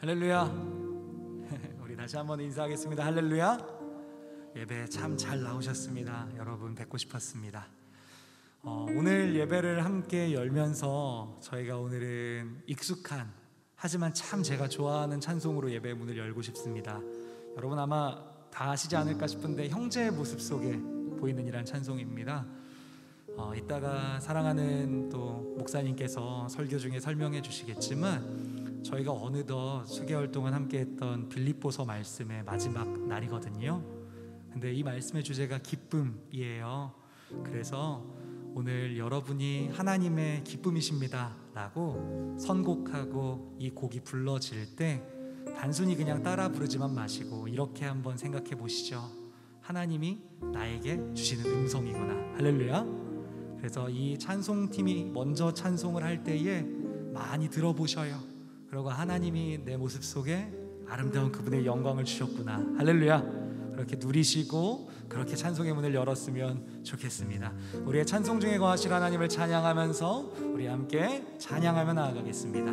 할렐루야. 우리 다시 한번 인사하겠습니다. 할렐루야. 예배 참 잘 나오셨습니다. 여러분 뵙고 싶었습니다. 오늘 예배를 함께 열면서 저희가 오늘은 익숙한 하지만 참 제가 좋아하는 찬송으로 예배의 문을 열고 싶습니다. 여러분 아마 다 아시지 않을까 싶은데 형제의 모습 속에 보이는 이란 찬송입니다. 이따가 사랑하는 또 목사님께서 설교 중에 설명해 주시겠지만 저희가 어느덧 수개월 동안 함께했던 빌립보서 말씀의 마지막 날이거든요. 근데 이 말씀의 주제가 기쁨이에요. 그래서 오늘 여러분이 하나님의 기쁨이십니다 라고 선곡하고 이 곡이 불러질 때 단순히 그냥 따라 부르지만 마시고 이렇게 한번 생각해 보시죠. 하나님이 나에게 주시는 음성이구나. 할렐루야. 그래서 이 찬송팀이 먼저 찬송을 할 때에 많이 들어보셔요. 그리고 하나님이 내 모습 속에 아름다운 그분의 영광을 주셨구나. 할렐루야. 그렇게 누리시고 그렇게 찬송의 문을 열었으면 좋겠습니다. 우리의 찬송 중에 거하실 하나님을 찬양하면서 우리 함께 찬양하며 나아가겠습니다.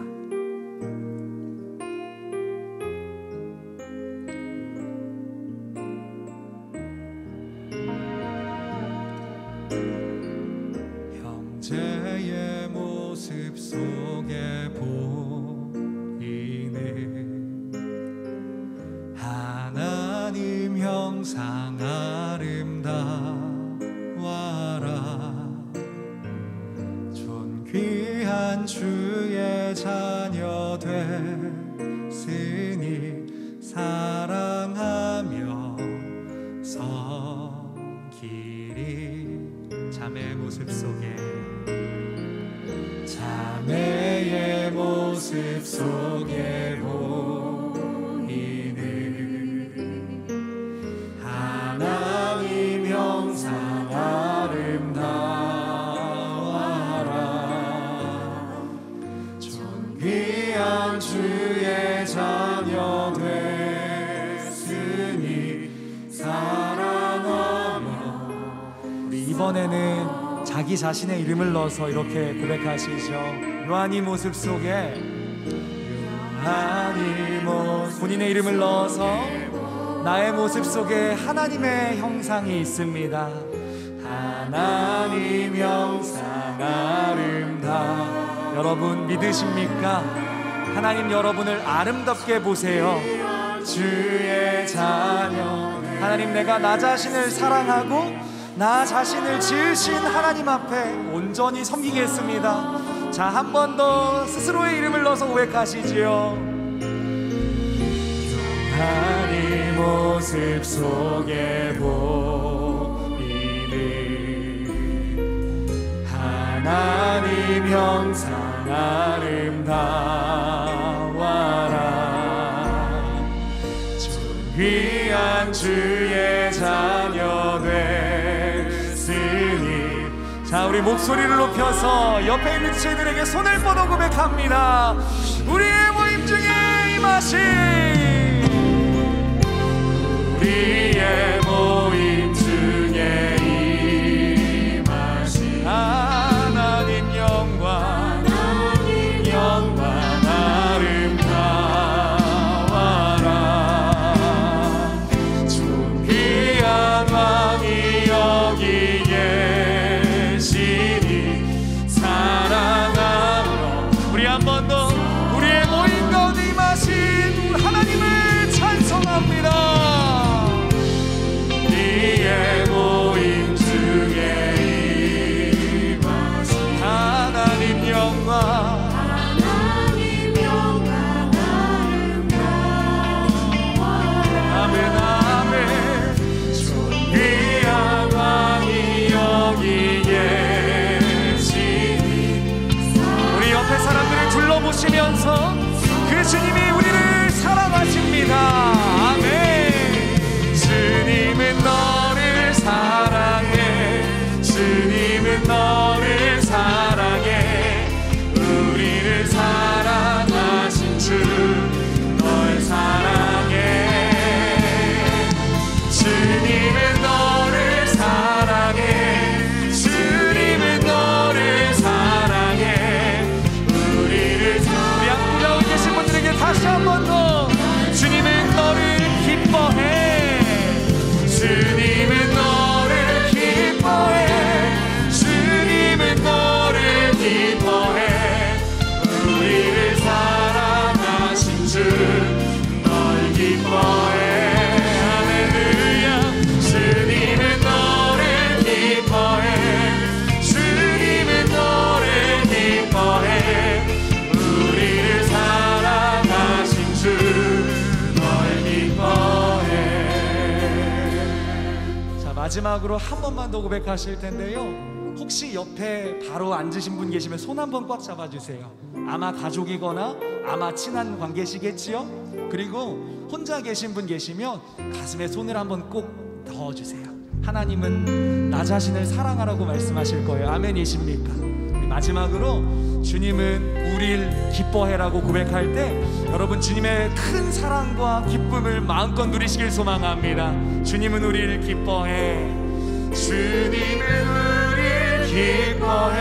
형제의 모습 속에 하나님 형상 아름다워라. 존귀한 주의 자녀 됐으니 사랑하며 섬기리. 자매의 모습 속에 자매의 모습 속에 하나님 형상 아름다워라. 존귀한 주의 자녀 됐으니 사랑하며. 우리 이번에는 자기 자신의 이름을 넣어서 이렇게 고백하시죠. 요한이 모습 속에 요한이 모습 본인의 이름을 넣어서 나의 모습 속에 하나님의 형상이 있습니다. 하나님 형상 아름다워. 여러분 믿으십니까? 하나님 여러분을 아름답게 보세요. 주의 자녀. 하나님 내가 나 자신을 사랑하고 나 자신을 지으신 하나님 앞에 온전히 섬기겠습니다. 자, 한 번 더 스스로의 이름을 넣어서 고백하시지요. 하나님 모습 속에 보이는 하나님 형상 아름다워라. 존귀한 주의 자녀 됐으니. 자, 우리 목소리를 높여서 옆에 있는 친구들에게 손을 뻗어 고백합니다. 우리의 모임 중에 임하신 우리의 모임 중에 임하신 하나님 영광, 영광 아름다워라. 존귀한 왕이 여기 계시니 사랑하며. 우리 한 번 더 우리의 모임 가운데 임하신 하나님 기뻐해. 할렐루야. 주님은 너를 기뻐해. 주님은 너를 기뻐해. 우리를 사랑하신 주 널 기뻐해. 자, 마지막으로 한 번만 더 고백하실 텐데요, 혹시 옆에 바로 앉으신 분 계시면 손 한번 꽉 잡아주세요. 아마 가족이거나 아마 친한 관계시겠지요? 그리고 혼자 계신 분 계시면 가슴에 손을 한번 꼭 넣어주세요. 하나님은 나 자신을 사랑하라고 말씀하실 거예요. 아멘이십니까? 마지막으로 주님은 우릴 기뻐해라고 고백할 때 여러분 주님의 큰 사랑과 기쁨을 마음껏 누리시길 소망합니다. 주님은 우릴 기뻐해. 주님은 우릴 기뻐해.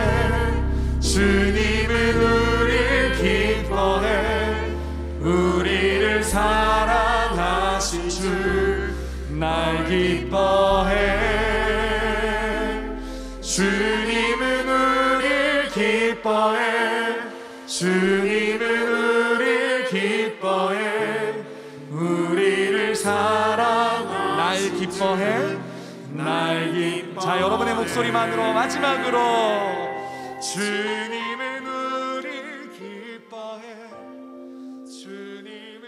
주님은 우릴 기뻐해. 우리를 사랑하신 주 날 기뻐해. 주님은 우릴 기뻐해. 주님은 우릴 기뻐해. 우리를 사랑하신 날 기뻐해. 날 기뻐해. 자, 여러분의 목소리만으로 마지막으로 주님은 우릴 기뻐해. 주님은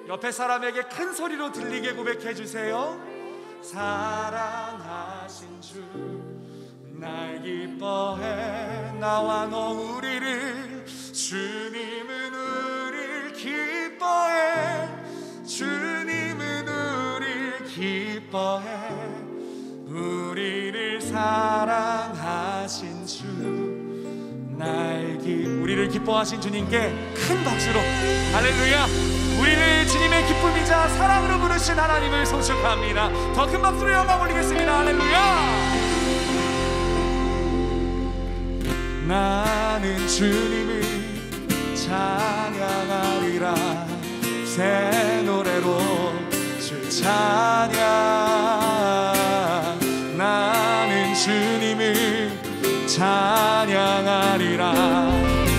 옆에 사람에게 큰 소리로 들리게 고백해 주세요. 사랑하신 주 날 기뻐해. 나와 너 우리를. 주님은 우릴 기뻐해. 주님은 우릴 기뻐해. 우리를 사랑하신 주 우리를 기뻐하신 주님께 큰 박수로 할렐루야. 우리를 주님의 기쁨이자 사랑으로 부르신 하나님을 송축합니다. 더 큰 박수로 영광 올리겠습니다. 할렐루야. 나는 주님을 찬양하리라. 새 노래로 주 찬양. 나는 주님을 찬양하리라.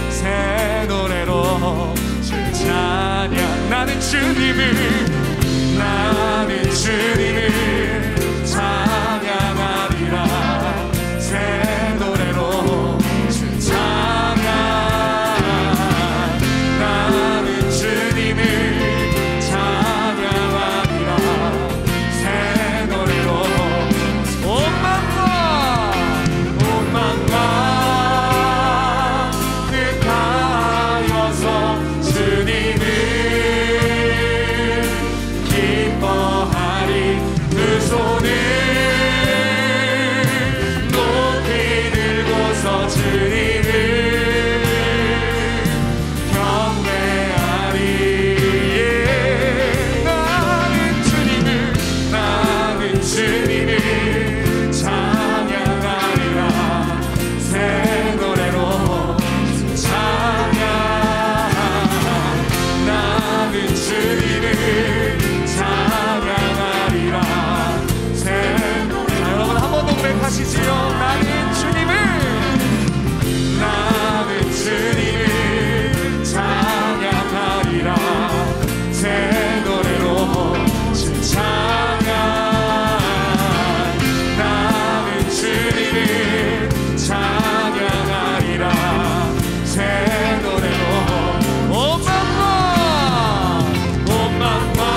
새 노래로 주 찬양. 나는 주님을 찬양하리라. 새 노래로 주 찬양. 나는 주님을 찬양하리라. 새 노래로 온 맘과 뜻하여서 주님을 기뻐하리. 그 손을 높이 들고서 주님을 경배하리. 나는 주님을 찬양하리라. 새 노래로 찬양. 나는 주님을 찬양하리라. 새 노래. 자, 여러분 한 번 더 고백하시지요. 나는 주님을 찬양하리라. 새 노래로 주 찬양. 나는 주님을 찬양하리라. 새 노래로 온 맘과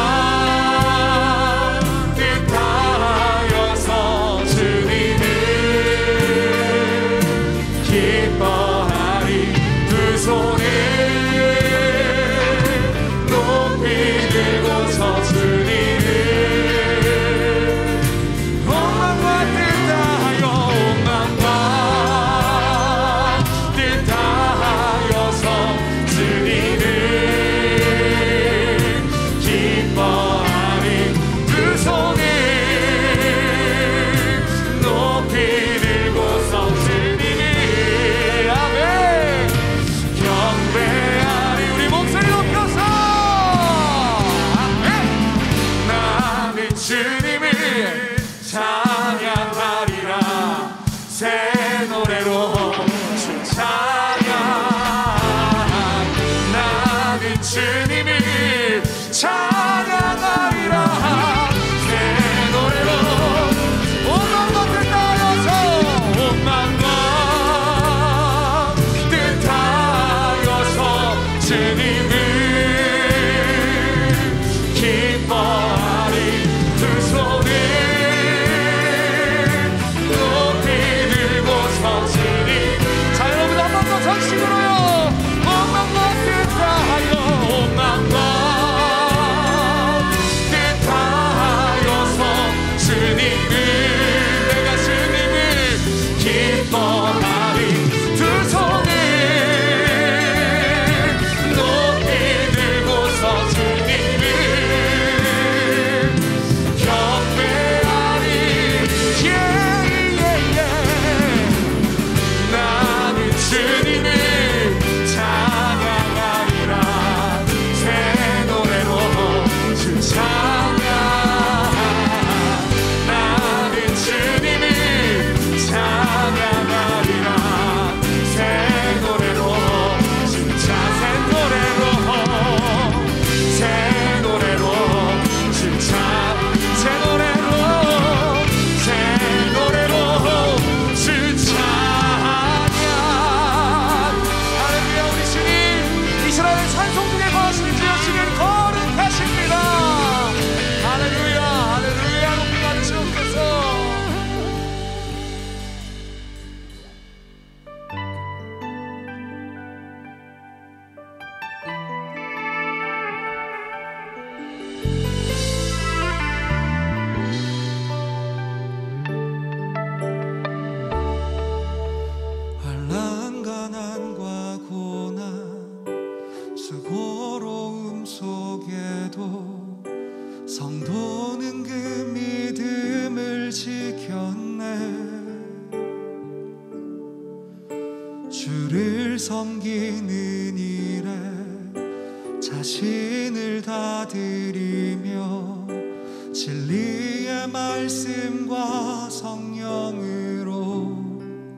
속에도 성도는 그 믿음을 지켰네. 주를 섬기는 일에 자신을 다 드리며 진리의 말씀과 성령으로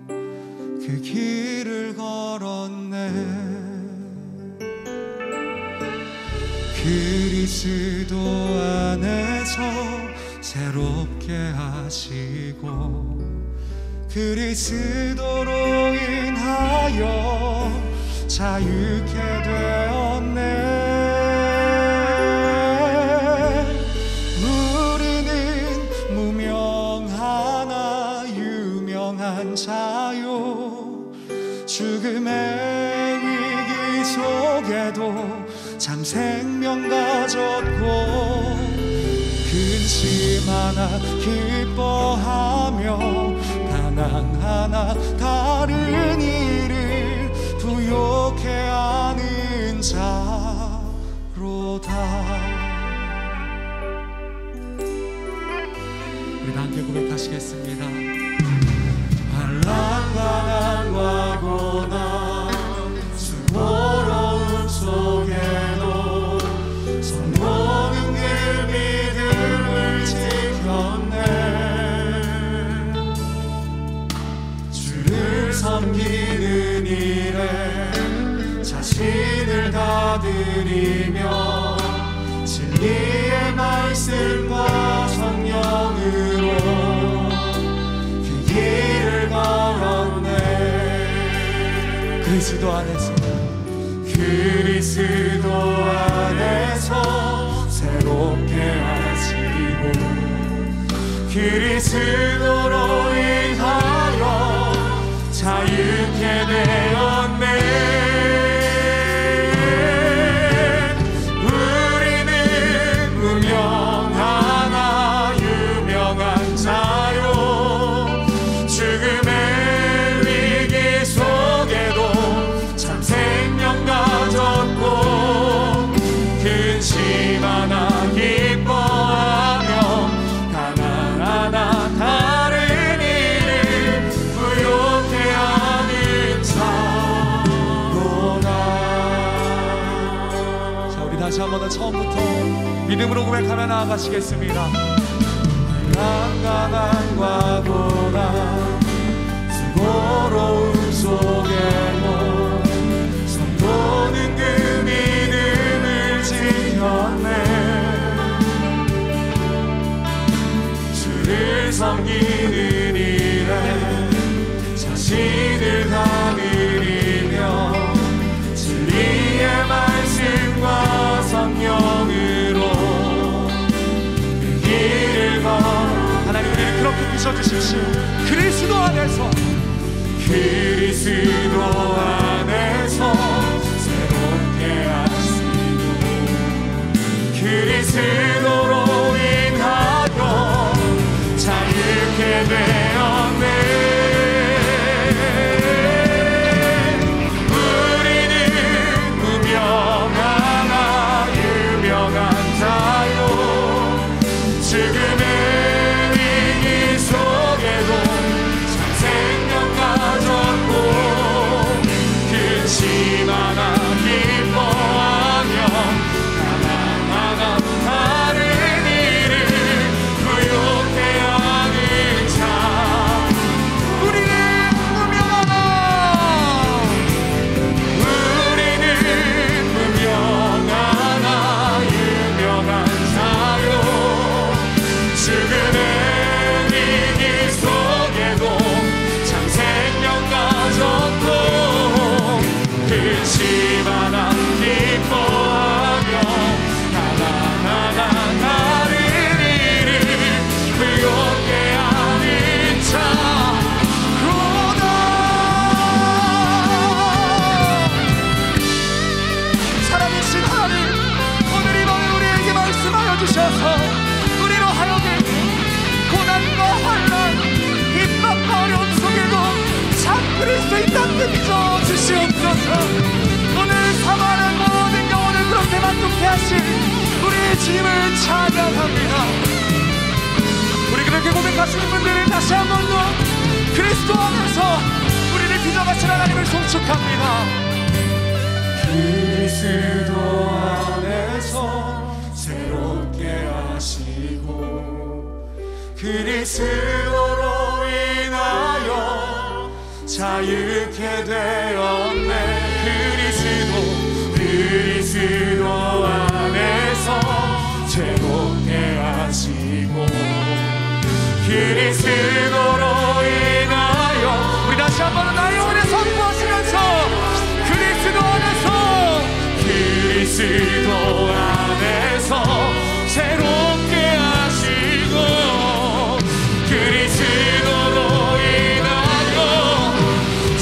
그 길을 걸었네. 그리스도 안에서 새롭게 하시고 그리스도로 인하여 자유케 되었네. 우리는 무명하나 유명한 자요, 죽음의 위기 속에도 참 생명 가졌고 근심 하나 기뻐하며 가난 하나 다른 이를 부욕해 하는 자로다. 우리 함께 고백하시겠습니다. 환난과 고난 수고로움 속에도 성도는 그 믿음을 지켰네. 주를 섬기는 일에 자신을 다 드리며 진리의 말씀과 성령으로 그 길을 걸었네. 그리스도 안에서 새롭게 하시고 그리스도로 인하여 자유케 되었네. 우리는 무명하나 유명한 자요, 죽음의 위기 속에도 참 생명 가졌고 근심 하나 기뻐하며 가난하나 다른 일을 부욕해 하는 자로다. 자, 우리 다시 한 번 더 처음부터 믿음으로 고백하며 나아가시겠습니다. 가난과 고난 수고로움 속에도 성도는 그 믿음을 지켰네. 주를 섬기는 일에 자신을 다 드리며 진리의 말씀과 성령으로 그 길을 걸어. 하나님 우리를 그렇게 비춰주십시오. 그리스도 안에서 새롭게 하시고 그리스도로 인하여 자유케 되었네. 우리는 무명하나 유명한 자요, 죽음의 위기 속에도 참 생명 가졌고 근심 하나 기뻐하며 가난하나 다른 일을 부욕해 하는 자. 우리는 무명하나 유명한 자요, 죽음의 위기 속에도 참 생명 가졌고 근심 하나 기뻐하며 가난하나 다른 일을 부욕해 하는 자로다. 살아계신 하나님, 오늘 이 밤에 우리에게 말씀하여 주셔서 우리로 하여금 고난과 환난 핍박과 어려움 속에도 참 그리스도의 땅에 빚어 주시옵소서. 오늘 사모하는 모든 영혼을 그렇게 만족해 하실 주님을 찬양합니다. 우리 그렇게 고백하시는 분들은 다시 한 번 더 그리스도 안에서 우리를 빚어가신 하나님을 송축합니다. 그리스도 안에서 새롭게 하시고 그리스도로 인하여 자유케 되었네. 그리스도 안에서 새롭게 하시고 그리스도로 인하여 우리 다시 한번 나의 영혼에 선포하시면서 그리스도 안에서 새롭게 하시고 그리스도로 인하여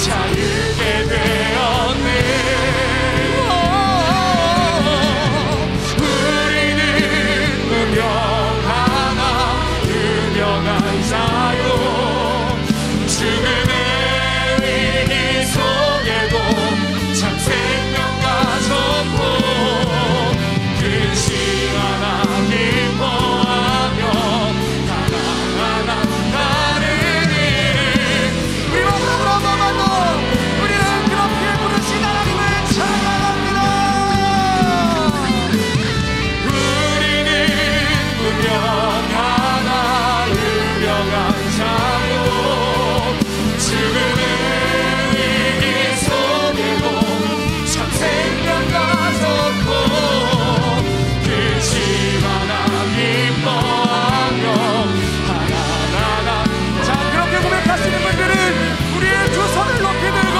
자유케 되었네. 우리는 무명하나 유명한 자유 죽음의 위기 속에도 참 생명 가졌고 근심하나 기뻐하며 하나하나 다른 일을 우리 만나고 우리는 그렇게 부르신 하나님을 찬양합니다. 우리는 무명하나 유명한 자요 죽음의 위기 속에도 참 생명 가졌고 근심하나 기뻐하며 하나하나. 자, 그렇게 고백하시는 분들은 우리의 두 손을 높이 들고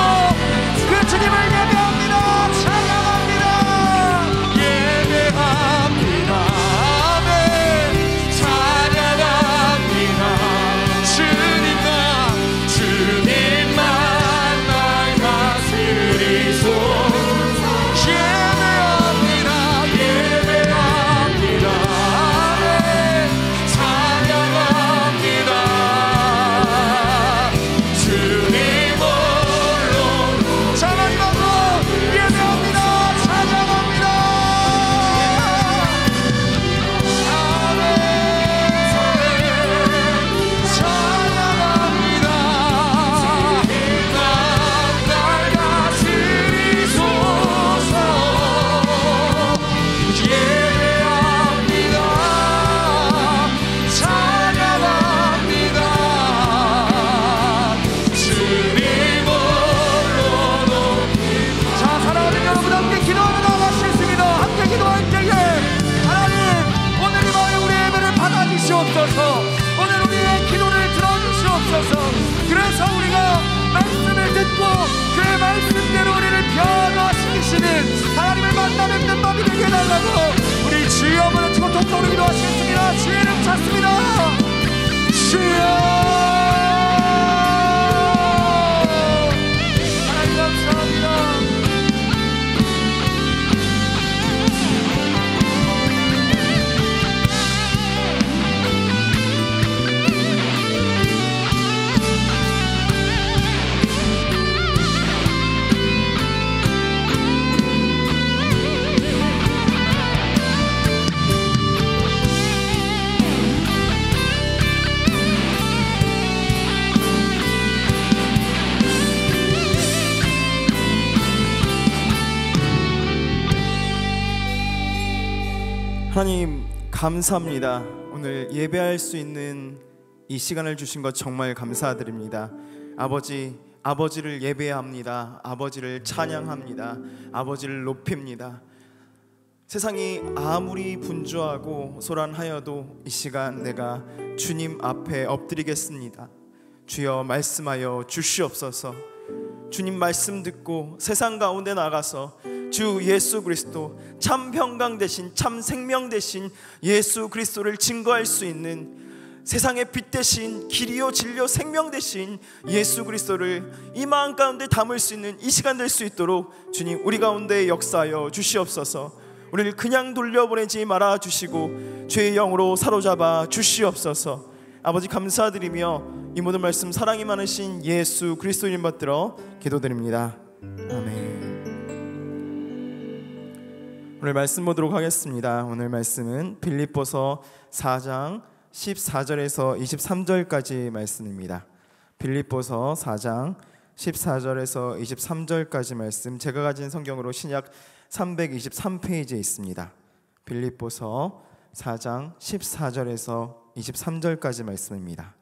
그 주님을 예배합니다. 찬양합니다. 예배합니다. 아멘. 찬양합니다. 주님만 날 다스리소서. 예배합니다. 예배합니다. 아멘. 찬양합니다. 주님 홀로. 자, 마지막으로 예배합니다. 찬양합니다. 아멘. 찬양합니다. 날 다스리소서. 예배합니다. 찬양합니다. 주님 홀로. 자, 사랑하는 여러분 함께 기도하며 나가시겠습니다. 함께 기도할 때에 하나님 오늘 이 밤에 우리의 예배를 받아주시옵소서. 오늘 우리의 기도를 들어주시옵소서. 그래서 우리가 말씀을 듣고 그 말씀대로 우리를 변화시키시는 하나님을 만나 뵙는 밤이 되게 해달라고 우리 주여 한번 치고 통성으로 기도하시겠습니다. 주의 이름 찾습니다. 주여. 하나님 감사합니다. 하나님 감사합니다. 오늘 예배할 수 있는 이 시간을 주신 것 정말 감사드립니다. 아버지를 예배합니다. 아버지를 찬양합니다. 아버지를 높입니다. 세상이 아무리 분주하고 소란하여도 이 시간 내가 주님 앞에 엎드리겠습니다. 주여 말씀하여 주시옵소서. 주님 말씀 듣고 세상 가운데 나가서 주 예수 그리스도 참 평강 되신 참 생명 되신 예수 그리스도를 증거할 수 있는 세상의 빛 되신 길이요 진리요 생명 되신 예수 그리스도를 이 마음 가운데 담을 수 있는 이 시간 될 수 있도록 주님 우리 가운데 역사하여 주시옵소서. 우리를 그냥 돌려보내지 말아 주시고 죄의 영으로 사로잡아 주시옵소서. 아버지 감사드리며 이 모든 말씀 사랑이 많으신 예수 그리스도 이름 받들어 기도드립니다. 아멘. 오늘 말씀 보도록 하겠습니다. 오늘 말씀은 빌립보서 4장 14절에서 23절까지 말씀입니다. 빌립보서 4장 14절에서 23절까지 말씀, 제가 가진 성경으로 신약 323페이지에 있습니다. 빌립보서 4장 14절에서 23절까지 말씀입니다.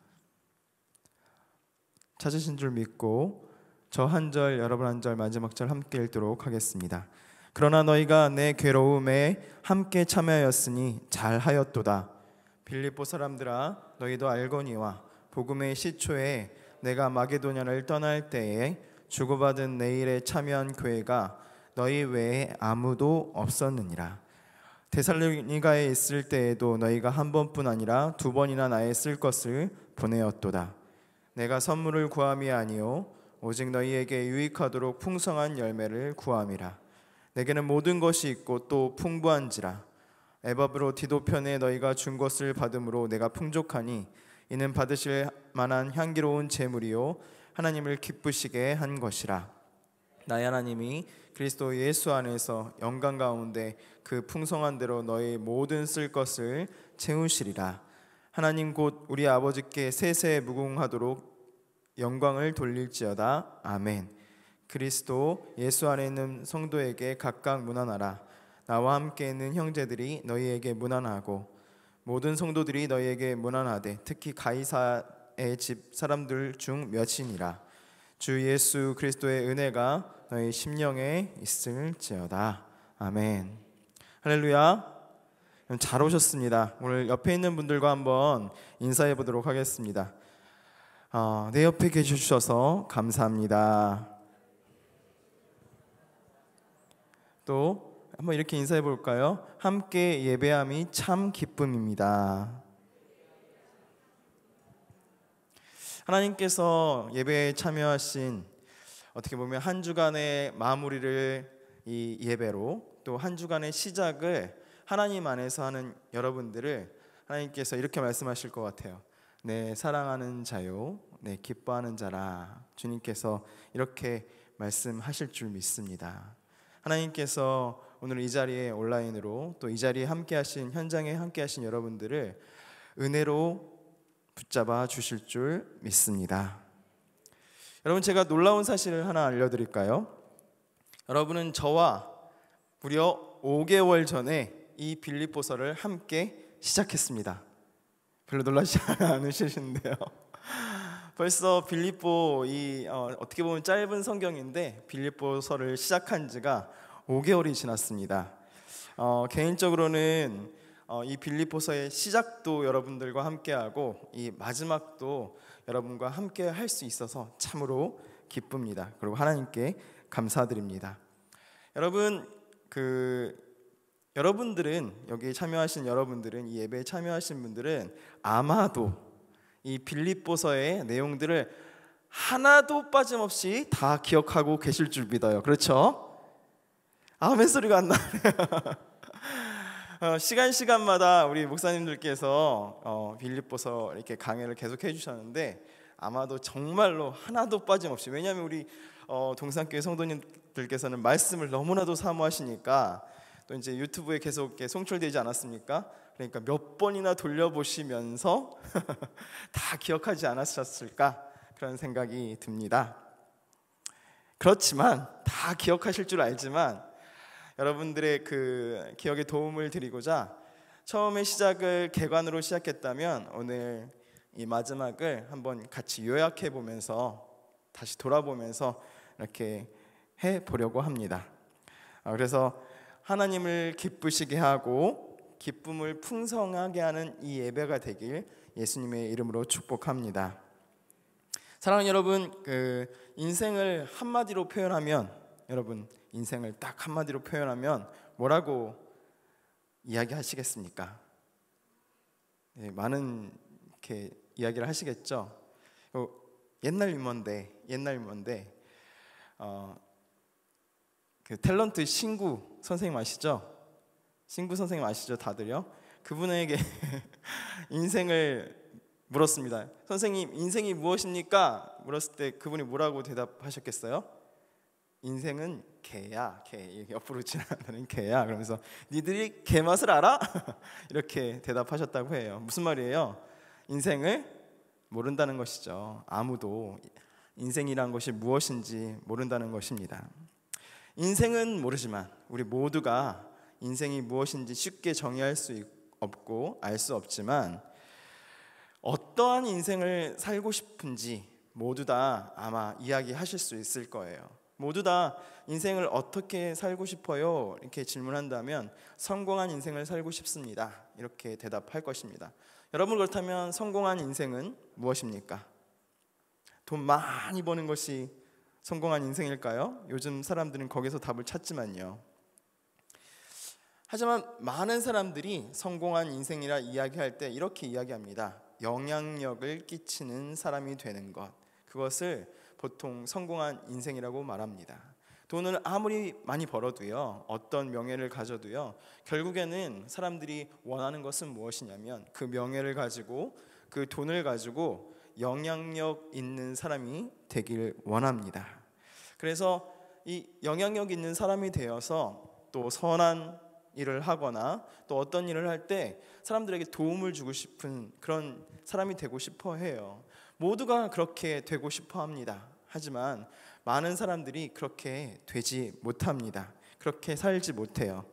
찾으신 줄 믿고 저 한 절, 여러분 한 절, 마지막 절 함께 읽도록 하겠습니다. 그러나 너희가 내 괴로움에 함께 참여하였으니 잘하였도다. 빌립보 사람들아, 너희도 알거니와 복음의 시초에 내가 마게도냐를 떠날 때에 주고받은 내 일에 참여한 교회가 너희 외에 아무도 없었느니라. 데살로니가에 있을 때에도 너희가 한 번뿐 아니라 두 번이나 나의 쓸 것을 보내었도다. 내가 선물을 구함이 아니요 오직 너희에게 유익하도록 풍성한 열매를 구함이라. 내게는 모든 것이 있고 또 풍부한지라. 에바브로 디도 편에 너희가 준 것을 받음으로 내가 풍족하니 이는 받으실 만한 향기로운 제물이요 하나님을 기쁘시게 한 것이라. 나의 하나님이 그리스도 예수 안에서 영광 가운데 그 풍성한 대로 너희 모든 쓸 것을 채우시리라. 하나님 곧 우리 아버지께 세세 무궁하도록 영광을 돌릴지어다. 아멘. 그리스도 예수 안에 있는 성도에게 각각 문안하라. 나와 함께 있는 형제들이 너희에게 문안하고 모든 성도들이 너희에게 문안하되 특히 가이사의 집 사람들 중 몇이니라. 주 예수 그리스도의 은혜가 너희 심령에 있을지어다. 아멘. 할렐루야. 잘 오셨습니다. 오늘 옆에 있는 분들과 한번 인사해 보도록 하겠습니다. 내 옆에 계셔주셔서 감사합니다. 또 한번 이렇게 인사해 볼까요? 함께 예배함이 참 기쁨입니다. 하나님께서 예배에 참여하신, 어떻게 보면 한 주간의 마무리를 이 예배로, 또 한 주간의 시작을 하나님 안에서 하는 여러분들을 하나님께서 이렇게 말씀하실 것 같아요. 내 사랑하는 자요, 내 기뻐하는 자라. 주님께서 이렇게 말씀하실 줄 믿습니다. 하나님께서 오늘 이 자리에 온라인으로 또 이 자리에 함께하신, 현장에 함께하신 여러분들을 은혜로 붙잡아 주실 줄 믿습니다. 여러분, 제가 놀라운 사실을 하나 알려드릴까요? 여러분은 저와 무려 5개월 전에 이 빌립보서를 함께 시작했습니다. 별로 놀라지 않으시는데요. 벌써 빌립보 어떻게 보면 짧은 성경인데 빌립보서를 시작한 지가 5개월이 지났습니다. 개인적으로는 이 빌립보서의 시작도 여러분들과 함께하고 이 마지막도 여러분과 함께 할 수 있어서 참으로 기쁩니다. 그리고 하나님께 감사드립니다. 여러분, 여러분들은, 여기에 참여하신 여러분들은, 이 예배에 참여하신 분들은 아마도 이 빌립보서의 내용들을 하나도 빠짐없이 다 기억하고 계실 줄 믿어요. 그렇죠? 아멘 소리가 안 나네요. 시간마다 우리 목사님들께서 빌립보서 이렇게 강해를 계속 해주셨는데 아마도 정말로 하나도 빠짐없이, 왜냐하면 우리 동산교회 성도님들께서는 말씀을 너무나도 사모하시니까 또 이제 유튜브에 계속 이렇게 송출되지 않았습니까? 그러니까 몇 번이나 돌려보시면서 다 기억하지 않으셨을까 그런 생각이 듭니다. 그렇지만 다 기억하실 줄 알지만 여러분들의 그 기억에 도움을 드리고자 처음에 시작을 개관으로 시작했다면 오늘 이 마지막을 한번 같이 요약해 보면서 다시 돌아보면서 이렇게 해 보려고 합니다. 그래서 하나님을 기쁘시게 하고 기쁨을 풍성하게 하는 이 예배가 되길 예수님의 이름으로 축복합니다. 사랑하는 여러분, 인생을 한마디로 표현하면, 여러분 인생을 딱 한마디로 표현하면 뭐라고 이야기하시겠습니까? 네, 많은 이렇게 이야기를 하시겠죠. 옛날 유머인데 그 탤런트 신구 선생님 아시죠? 신구 선생님 아시죠? 다들요? 그분에게 인생을 물었습니다. 선생님, 인생이 무엇입니까? 물었을 때 그분이 뭐라고 대답하셨겠어요? 인생은 개야, 개. 옆으로 지나가는 개야. 그러면서 니들이 개 맛을 알아? 이렇게 대답하셨다고 해요. 무슨 말이에요? 인생을 모른다는 것이죠. 아무도 인생이란 것이 무엇인지 모른다는 것입니다. 인생은 모르지만 우리 모두가 인생이 무엇인지 쉽게 정의할 수 없고 알 수 없지만 어떠한 인생을 살고 싶은지 모두 다 아마 이야기하실 수 있을 거예요. 모두 다 인생을 어떻게 살고 싶어요? 이렇게 질문한다면 성공한 인생을 살고 싶습니다. 이렇게 대답할 것입니다. 여러분, 그렇다면 성공한 인생은 무엇입니까? 돈 많이 버는 것이 성공한 인생일까요? 요즘 사람들은 거기서 답을 찾지만요. 하지만 많은 사람들이 성공한 인생이라 이야기할 때 이렇게 이야기합니다. 영향력을 끼치는 사람이 되는 것, 그것을 보통 성공한 인생이라고 말합니다. 돈을 아무리 많이 벌어도요, 어떤 명예를 가져도요, 결국에는 사람들이 원하는 것은 무엇이냐면 그 명예를 가지고 그 돈을 가지고 영향력 있는 사람이 되길 원합니다. 그래서 이 영향력 있는 사람이 되어서 또 선한 일을 하거나 또 어떤 일을 할 때 사람들에게 도움을 주고 싶은 그런 사람이 되고 싶어 해요. 모두가 그렇게 되고 싶어 합니다. 하지만 많은 사람들이 그렇게 되지 못합니다. 그렇게 살지 못해요.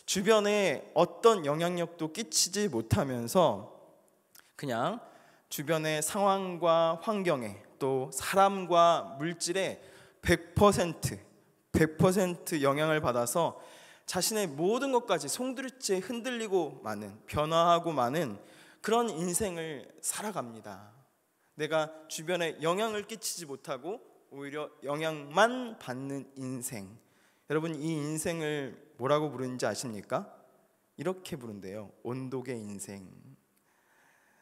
주변에 어떤 영향력도 끼치지 못하면서 그냥 주변의 상황과 환경에 또 사람과 물질에 100% 영향을 받아서 자신의 모든 것까지 송두리째 흔들리고 마는, 변화하고 마는 그런 인생을 살아갑니다. 내가 주변에 영향을 끼치지 못하고 오히려 영향만 받는 인생. 여러분, 이 인생을 뭐라고 부르는지 아십니까? 이렇게 부른대요. 온도계 인생.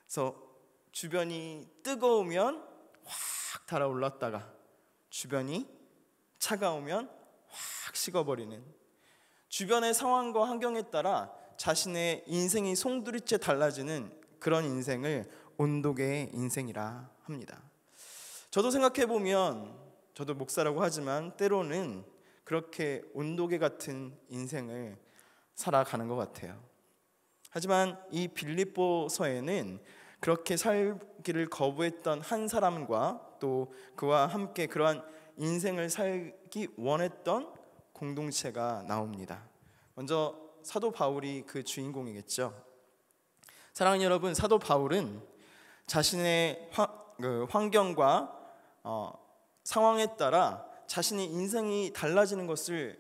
그래서 주변이 뜨거우면 확 달아올랐다가 주변이 차가우면 확 식어버리는, 주변의 상황과 환경에 따라 자신의 인생이 송두리째 달라지는 그런 인생을 온도계의 인생이라 합니다. 저도 생각해보면, 저도 목사라고 하지만 때로는 그렇게 온도계 같은 인생을 살아가는 것 같아요. 하지만 이 빌립보서에는 그렇게 살기를 거부했던 한 사람과 또 그와 함께 그러한 인생을 살기 원했던 공동체가 나옵니다. 먼저 사도 바울이 그 주인공이겠죠. 사랑하는 여러분, 사도 바울은 자신의 환경과 상황에 따라 자신의 인생이 달라지는 것을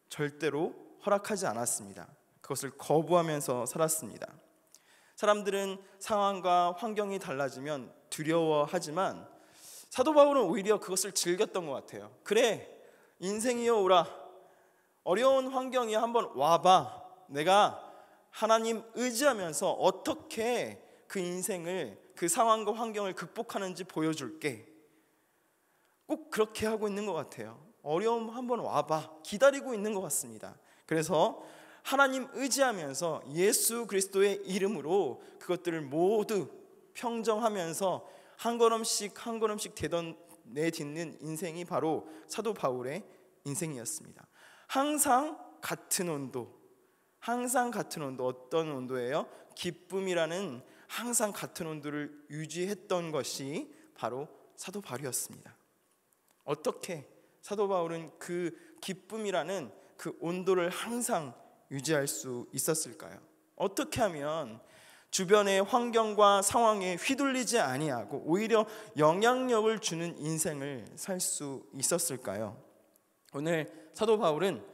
절대로 허락하지 않았습니다. 그것을 거부하면서 살았습니다. 사람들은 상황과 환경이 달라지면 두려워하지만 사도 바울은 오히려 그것을 즐겼던 것 같아요. 그래, 인생이여 오라. 어려운 환경이 한번 와봐. 내가 하나님 의지하면서 어떻게 그 인생을, 그 상황과 환경을 극복하는지 보여줄게. 꼭 그렇게 하고 있는 것 같아요. 어려움 한번 와봐. 기다리고 있는 것 같습니다. 그래서 하나님 의지하면서 예수 그리스도의 이름으로 그것들을 모두 평정하면서 한 걸음씩 한 걸음씩 내딛는 인생이 바로 사도 바울의 인생이었습니다. 항상 같은 온도, 어떤 온도예요? 기쁨이라는 항상 같은 온도를 유지했던 것이 바로 사도 바울이었습니다. 어떻게 사도 바울은 그 기쁨이라는 그 온도를 항상 유지할 수 있었을까요? 어떻게 하면 주변의 환경과 상황에 휘둘리지 아니하고 오히려 영향력을 주는 인생을 살 수 있었을까요? 오늘 사도 바울은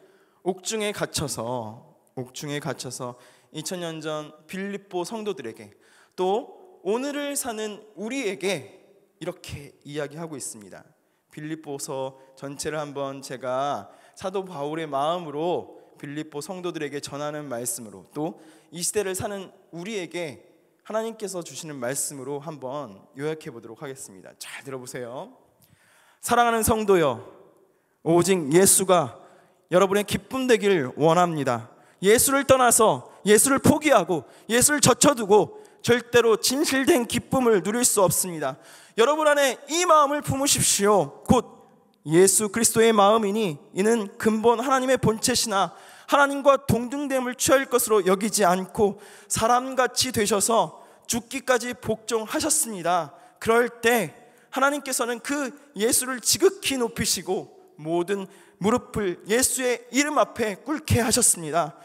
옥중에 갇혀서 2000년 전 빌립보 성도들에게 또 오늘을 사는 우리에게 이렇게 이야기하고 있습니다. 빌립보서 전체를 한번 제가 사도 바울의 마음으로 빌립보 성도들에게 전하는 말씀으로 또 이 시대를 사는 우리에게 하나님께서 주시는 말씀으로 한번 요약해 보도록 하겠습니다. 잘 들어보세요. 사랑하는 성도여, 오직 예수가 여러분의 기쁨 되기를 원합니다. 예수를 떠나서 예수를 포기하고 예수를 젖혀두고 절대로 진실된 기쁨을 누릴 수 없습니다. 여러분 안에 이 마음을 품으십시오. 곧 예수 그리스도의 마음이니 이는 근본 하나님의 본체시나 하나님과 동등됨을 취할 것으로 여기지 않고 사람같이 되셔서 죽기까지 복종하셨습니다. 그럴 때 하나님께서는 그 예수를 지극히 높이시고 모든 무릎을 예수의 이름 앞에 꿇게 하셨습니다.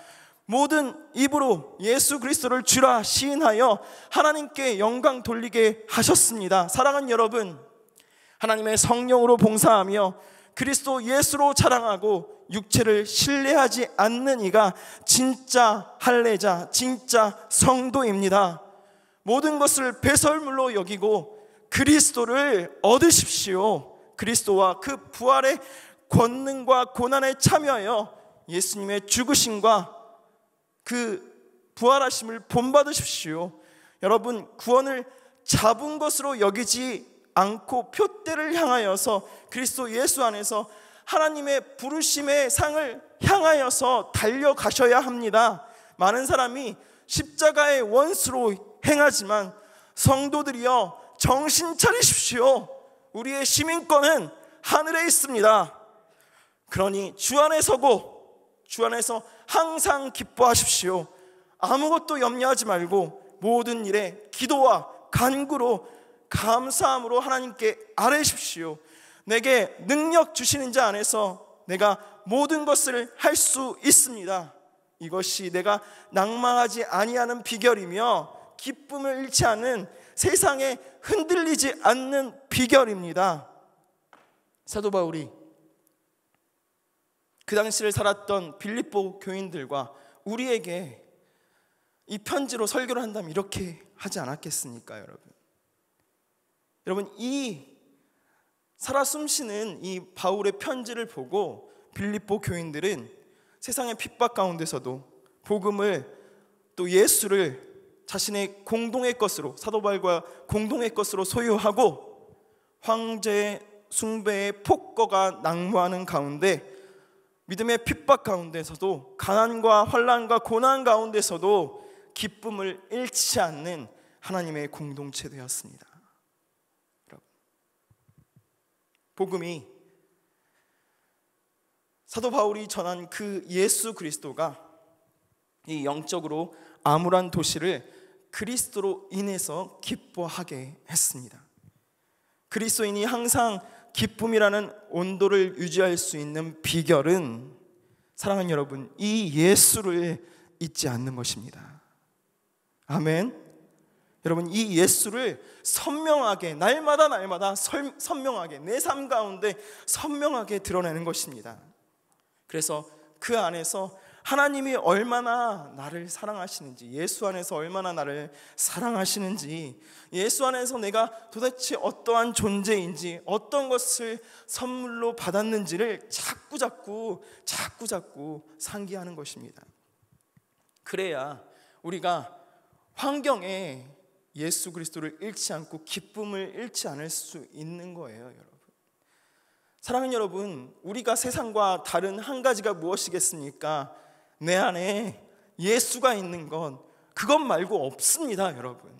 모든 입으로 예수 그리스도를 주라 시인하여 하나님께 영광 돌리게 하셨습니다. 사랑하는 여러분, 하나님의 성령으로 봉사하며 그리스도 예수로 자랑하고 육체를 신뢰하지 않는 이가 진짜 할례자, 진짜 성도입니다. 모든 것을 배설물로 여기고 그리스도를 얻으십시오. 그리스도와 그 부활의 권능과 고난에 참여하여 예수님의 죽으심과 그 부활하심을 본받으십시오. 여러분, 구원을 잡은 것으로 여기지 않고 표대를 향하여서 그리스도 예수 안에서 하나님의 부르심의 상을 향하여서 달려가셔야 합니다. 많은 사람이 십자가의 원수로 행하지만 성도들이여 정신 차리십시오. 우리의 시민권은 하늘에 있습니다. 그러니 주 안에 서고 주 안에서 항상 기뻐하십시오. 아무것도 염려하지 말고 모든 일에 기도와 간구로 감사함으로 하나님께 아뢰십시오. 내게 능력 주시는 자 안에서 내가 모든 것을 할 수 있습니다. 이것이 내가 낭망하지 아니하는 비결이며 기쁨을 잃지 않는, 세상에 흔들리지 않는 비결입니다. 사도 바울이 그 당시를 살았던 빌립보 교인들과 우리에게 이 편지로 설교를 한다면 이렇게 하지 않았겠습니까, 여러분? 여러분, 이 살아 숨쉬는 이 바울의 편지를 보고 빌립보 교인들은 세상의 핍박 가운데서도 복음을, 또 예수를 자신의 공동의 것으로, 사도 바울과 공동의 것으로 소유하고 황제 숭배의 폭거가 난무하는 가운데, 믿음의 핍박 가운데서도, 가난과 환난과 고난 가운데서도 기쁨을 잃지 않는 하나님의 공동체 되었습니다. 여러분, 복음이, 사도 바울이 전한 그 예수 그리스도가 이 영적으로 암울한 도시를 그리스도로 인해서 기뻐하게 했습니다. 그리스도인이 항상 기쁨이라는 온도를 유지할 수 있는 비결은, 사랑하는 여러분, 이 예수를 잊지 않는 것입니다. 아멘. 여러분, 이 예수를 선명하게, 날마다 선명하게, 내 삶 가운데 선명하게 드러내는 것입니다. 그래서 그 안에서 하나님이 얼마나 나를 사랑하시는지, 예수 안에서 얼마나 나를 사랑하시는지, 예수 안에서 내가 도대체 어떠한 존재인지, 어떤 것을 선물로 받았는지를 자꾸 상기하는 것입니다. 그래야 우리가 환경에 예수 그리스도를 잃지 않고 기쁨을 잃지 않을 수 있는 거예요, 여러분. 사랑하는 여러분, 우리가 세상과 다른 한 가지가 무엇이겠습니까? 내 안에 예수가 있는 건 그것 말고 없습니다, 여러분.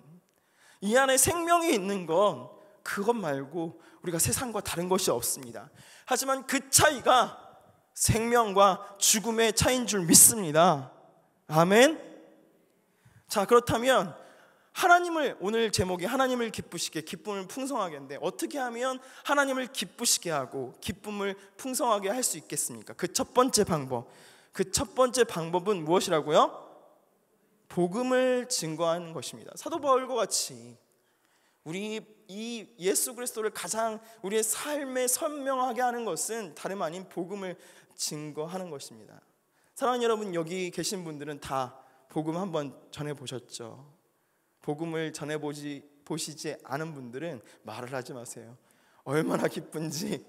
이 안에 생명이 있는 건 그것 말고 우리가 세상과 다른 것이 없습니다. 하지만 그 차이가 생명과 죽음의 차이인 줄 믿습니다. 아멘. 자, 그렇다면 하나님을, 오늘 제목이 하나님을 기쁘시게, 기쁨을 풍성하게인데, 어떻게 하면 하나님을 기쁘시게 하고 기쁨을 풍성하게 할 수 있겠습니까? 그 첫 번째 방법은 무엇이라고요? 복음을 증거하는 것입니다. 사도 바울과 같이 우리 이 예수 그리스도를 가장 우리의 삶에 선명하게 하는 것은 다름 아닌 복음을 증거하는 것입니다. 사랑하는 여러분, 여기 계신 분들은 다 복음 한번 전해보셨죠? 복음을 전해보시지 않은 분들은 말을 하지 마세요. 얼마나 기쁜지,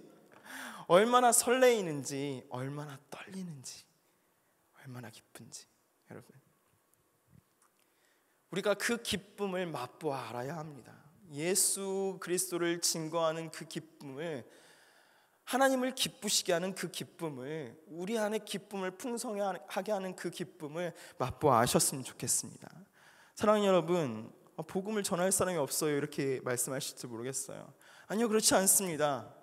얼마나 설레이는지, 얼마나 떨리는지, 얼마나 기쁜지. 여러분, 우리가 그 기쁨을 맛보아 알아야 합니다. 예수 그리스도를 증거하는 그 기쁨을, 하나님을 기쁘시게 하는 그 기쁨을, 우리 안에 기쁨을 풍성하게 하는 그 기쁨을 맛보아 아셨으면 좋겠습니다. 사랑하는 여러분, 복음을 전할 사람이 없어요, 이렇게 말씀하실지 모르겠어요. 아니요, 그렇지 않습니다.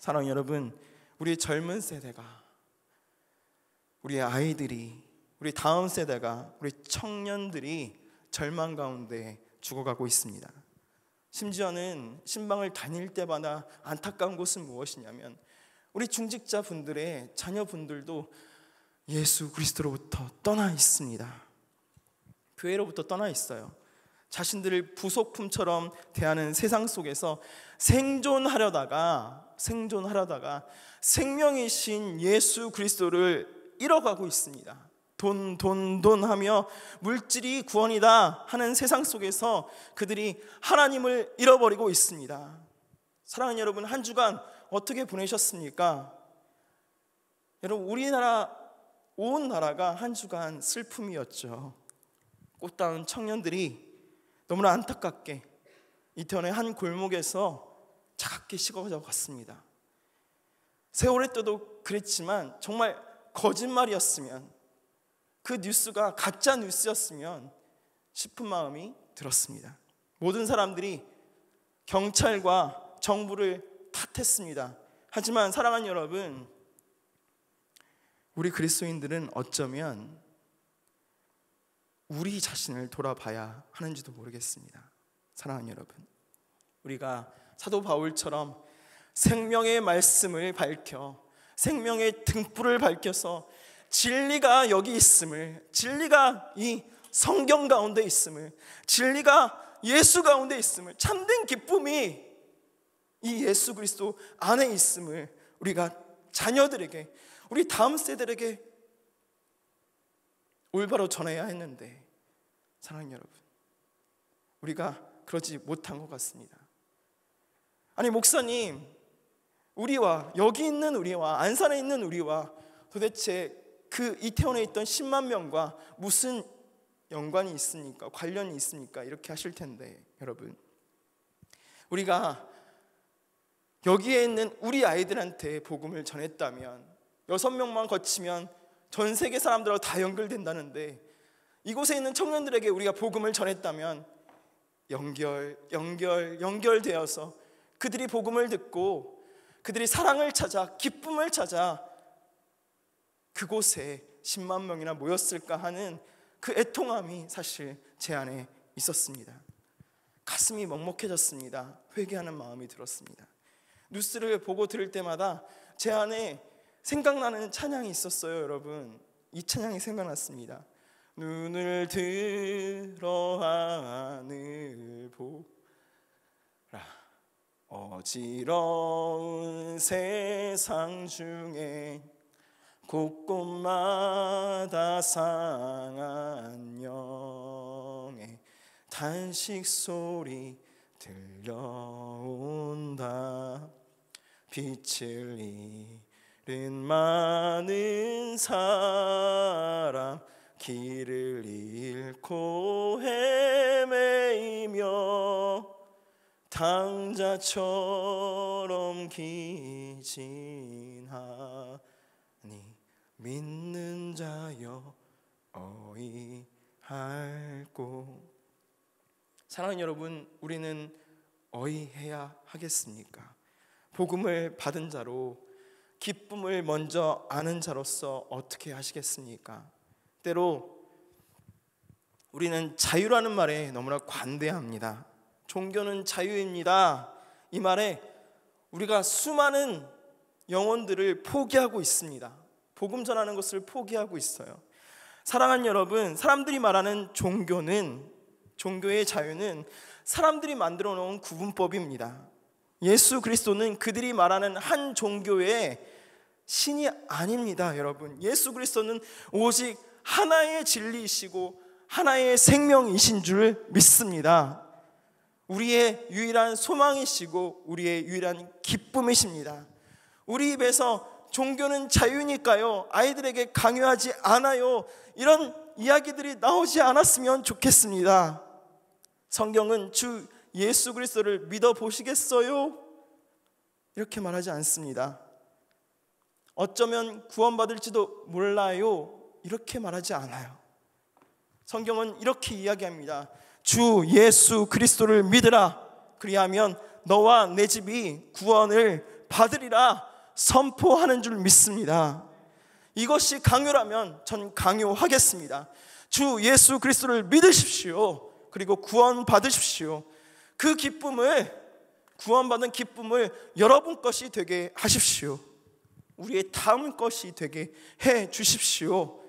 사랑하는 여러분, 우리 젊은 세대가, 우리 아이들이, 우리 다음 세대가, 우리 청년들이 절망 가운데 죽어가고 있습니다. 심지어는 신방을 다닐 때마다 안타까운 것은 무엇이냐면 우리 중직자분들의 자녀분들도 예수 그리스도로부터 떠나 있습니다. 교회로부터 떠나 있어요. 자신들을 부속품처럼 대하는 세상 속에서 생존하려다가 생명이신 예수 그리스도를 잃어가고 있습니다. 돈 하며 물질이 구원이다 하는 세상 속에서 그들이 하나님을 잃어버리고 있습니다. 사랑하는 여러분, 한 주간 어떻게 보내셨습니까? 여러분, 우리나라 온 나라가 한 주간 슬픔이었죠. 꽃다운 청년들이 너무나 안타깝게 이태원의 한 골목에서 차갑게 식어져 갔습니다. 세월의 때도 그랬지만 정말 거짓말이었으면, 그 뉴스가 가짜 뉴스였으면 싶은 마음이 들었습니다. 모든 사람들이 경찰과 정부를 탓했습니다. 하지만 사랑하는 여러분, 우리 그리스도인들은 어쩌면 우리 자신을 돌아봐야 하는지도 모르겠습니다. 사랑하는 여러분, 우리가 사도 바울처럼 생명의 말씀을 밝혀, 생명의 등불을 밝혀서 진리가 여기 있음을, 진리가 이 성경 가운데 있음을, 진리가 예수 가운데 있음을, 참된 기쁨이 이 예수 그리스도 안에 있음을 우리가 자녀들에게, 우리 다음 세대들에게 올바로 전해야 했는데, 사랑하는 여러분, 우리가 그러지 못한 것 같습니다. 아니, 목사님, 우리와, 여기 있는 우리와, 안산에 있는 우리와 도대체 그 이태원에 있던 10만 명과 무슨 연관이 있습니까? 관련이 있습니까? 이렇게 하실 텐데, 여러분, 우리가 여기에 있는 우리 아이들한테 복음을 전했다면 6명만 거치면 전 세계 사람들하고 다 연결된다는데, 이곳에 있는 청년들에게 우리가 복음을 전했다면 연결되어서 그들이 복음을 듣고 그들이 사랑을 찾아, 기쁨을 찾아 그곳에 10만 명이나 모였을까 하는 그 애통함이 사실 제 안에 있었습니다. 가슴이 먹먹해졌습니다. 회개하는 마음이 들었습니다. 뉴스를 보고 들을 때마다 제 안에 생각나는 찬양이 있었어요. 여러분, 이 찬양이 생각났습니다. 눈을 들어 하늘 보라, 어지러운 세상 중에 곳곳마다 상한 영의 탄식 소리 들려온다. 빛을 잃은 많은 사람, 길을 잃고 헤매이며 당자처럼 기진하니 믿는 자여 어이할꼬. 사랑하는 여러분, 우리는 어이해야 하겠습니까? 복음을 받은 자로, 기쁨을 먼저 아는 자로서 어떻게 하시겠습니까? 때로 우리는 자유라는 말에 너무나 관대합니다. 종교는 자유입니다. 이 말에 우리가 수많은 영혼들을 포기하고 있습니다. 복음 전하는 것을 포기하고 있어요. 사랑하는 여러분, 사람들이 말하는 종교의 자유는 사람들이 만들어 놓은 구분법입니다. 예수 그리스도는 그들이 말하는 한 종교의 신이 아닙니다. 여러분, 예수 그리스도는 오직 하나의 진리이시고 하나의 생명이신 줄 믿습니다. 우리의 유일한 소망이시고 우리의 유일한 기쁨이십니다. 우리 입에서 종교는 자유니까요, 아이들에게 강요하지 않아요, 이런 이야기들이 나오지 않았으면 좋겠습니다. 성경은 주 예수 그리스도를 믿어보시겠어요? 이렇게 말하지 않습니다. 어쩌면 구원받을지도 몰라요, 이렇게 말하지 않아요. 성경은 이렇게 이야기합니다. 주 예수 그리스도를 믿으라, 그리하면 너와 내 집이 구원을 받으리라 선포하는 줄 믿습니다. 이것이 강요라면 전 강요하겠습니다. 주 예수 그리스도를 믿으십시오. 그리고 구원 받으십시오. 그 기쁨을, 구원받은 기쁨을 여러분 것이 되게 하십시오. 우리의 다음 것이 되게 해 주십시오.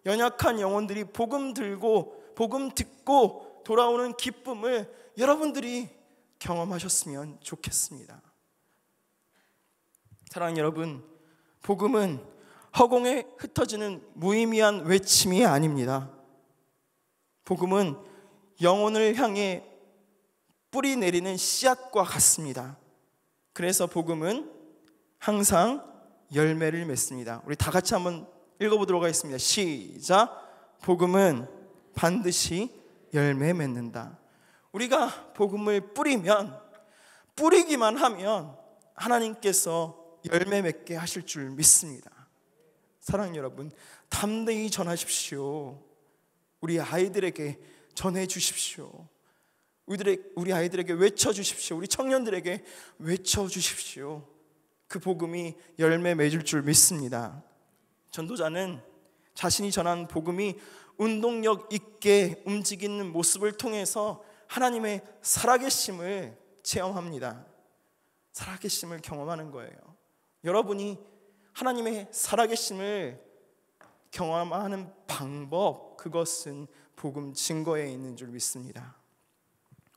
연약한 영혼들이 복음 들고 복음 듣고 돌아오는 기쁨을 여러분들이 경험하셨으면 좋겠습니다. 사랑하는 여러분, 복음은 허공에 흩어지는 무의미한 외침이 아닙니다. 복음은 영혼을 향해 뿌리 내리는 씨앗과 같습니다. 그래서 복음은 항상 열매를 맺습니다. 우리 다 같이 한번 읽어보도록 하겠습니다. 시작. 복음은 반드시 열매 맺는다. 우리가 복음을 뿌리면, 뿌리기만 하면 하나님께서 열매 맺게 하실 줄 믿습니다. 사랑하는 여러분, 담대히 전하십시오. 우리 아이들에게 전해 주십시오. 우리 아이들에게 외쳐 주십시오. 우리 청년들에게 외쳐 주십시오. 그 복음이 열매 맺을 줄 믿습니다. 전도자는 자신이 전한 복음이 운동력 있게 움직이는 모습을 통해서 하나님의 살아계심을 체험합니다. 살아계심을 경험하는 거예요. 여러분이 하나님의 살아계심을 경험하는 방법, 그것은 복음 증거에 있는 줄 믿습니다.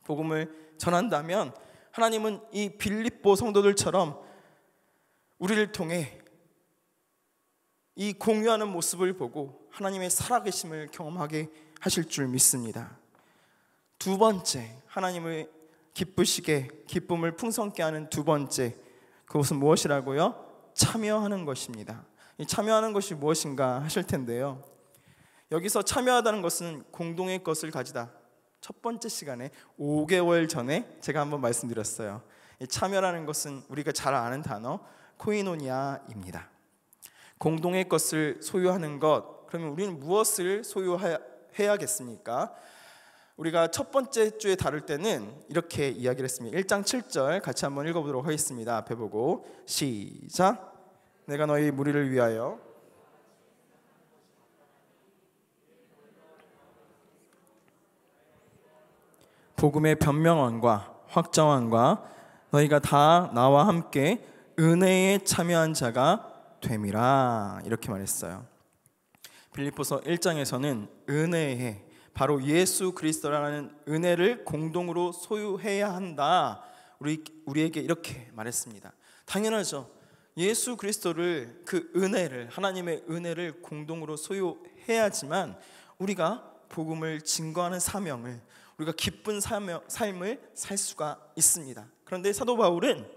복음을 전한다면 하나님은 이 빌립보 성도들처럼 우리를 통해 이 공유하는 모습을 보고 하나님의 살아계심을 경험하게 하실 줄 믿습니다. 두 번째, 하나님을 기쁘시게, 기쁨을 풍성케 하는 두 번째, 그것은 무엇이라고요? 참여하는 것입니다. 이 참여하는 것이 무엇인가 하실 텐데요, 여기서 참여하다는 것은 공동의 것을 가지다. 첫 번째 시간에 5개월 전에 제가 한번 말씀드렸어요. 이 참여라는 것은 우리가 잘 아는 단어 코이노니아입니다. 공동의 것을 소유하는 것. 그러면 우리는 무엇을 소유해야겠습니까? 우리가 첫 번째 주에 다룰 때는 이렇게 이야기를 했습니다. 1장 7절 같이 한번 읽어보도록 하겠습니다. 앞에 보고 시작. 내가 너희 무리를 위하여 복음의 변명원과 확정원과 너희가 다 나와 함께 은혜에 참여한 자가 됨이라, 이렇게 말했어요. 빌립보서 1장에서는 은혜에, 바로 예수 그리스도라는 은혜를 공동으로 소유해야 한다, 우리에게 이렇게 말했습니다. 당연하죠. 예수 그리스도를, 그 은혜를, 하나님의 은혜를 공동으로 소유해야지만 우리가 복음을 증거하는 사명을, 우리가 기쁜 삶을 살 수가 있습니다. 그런데 사도 바울은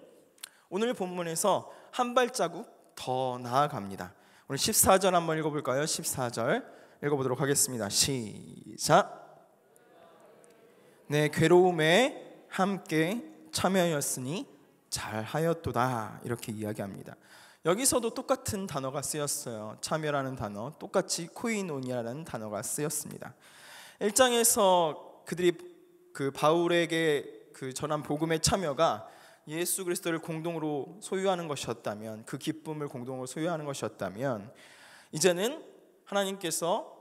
오늘 본문에서 한 발자국 더 나아갑니다. 오늘 14절 한번 읽어볼까요? 14절 읽어보도록 하겠습니다. 시작. 내 괴로움에 함께 참여하였으니 잘하였도다, 이렇게 이야기합니다. 여기서도 똑같은 단어가 쓰였어요. 참여라는 단어, 똑같이 코이노니아라는 단어가 쓰였습니다. 1장에서 그들이 그 바울에게 그 전한 복음의 참여가 예수 그리스도를 공동으로 소유하는 것이었다면, 그 기쁨을 공동으로 소유하는 것이었다면, 이제는 하나님께서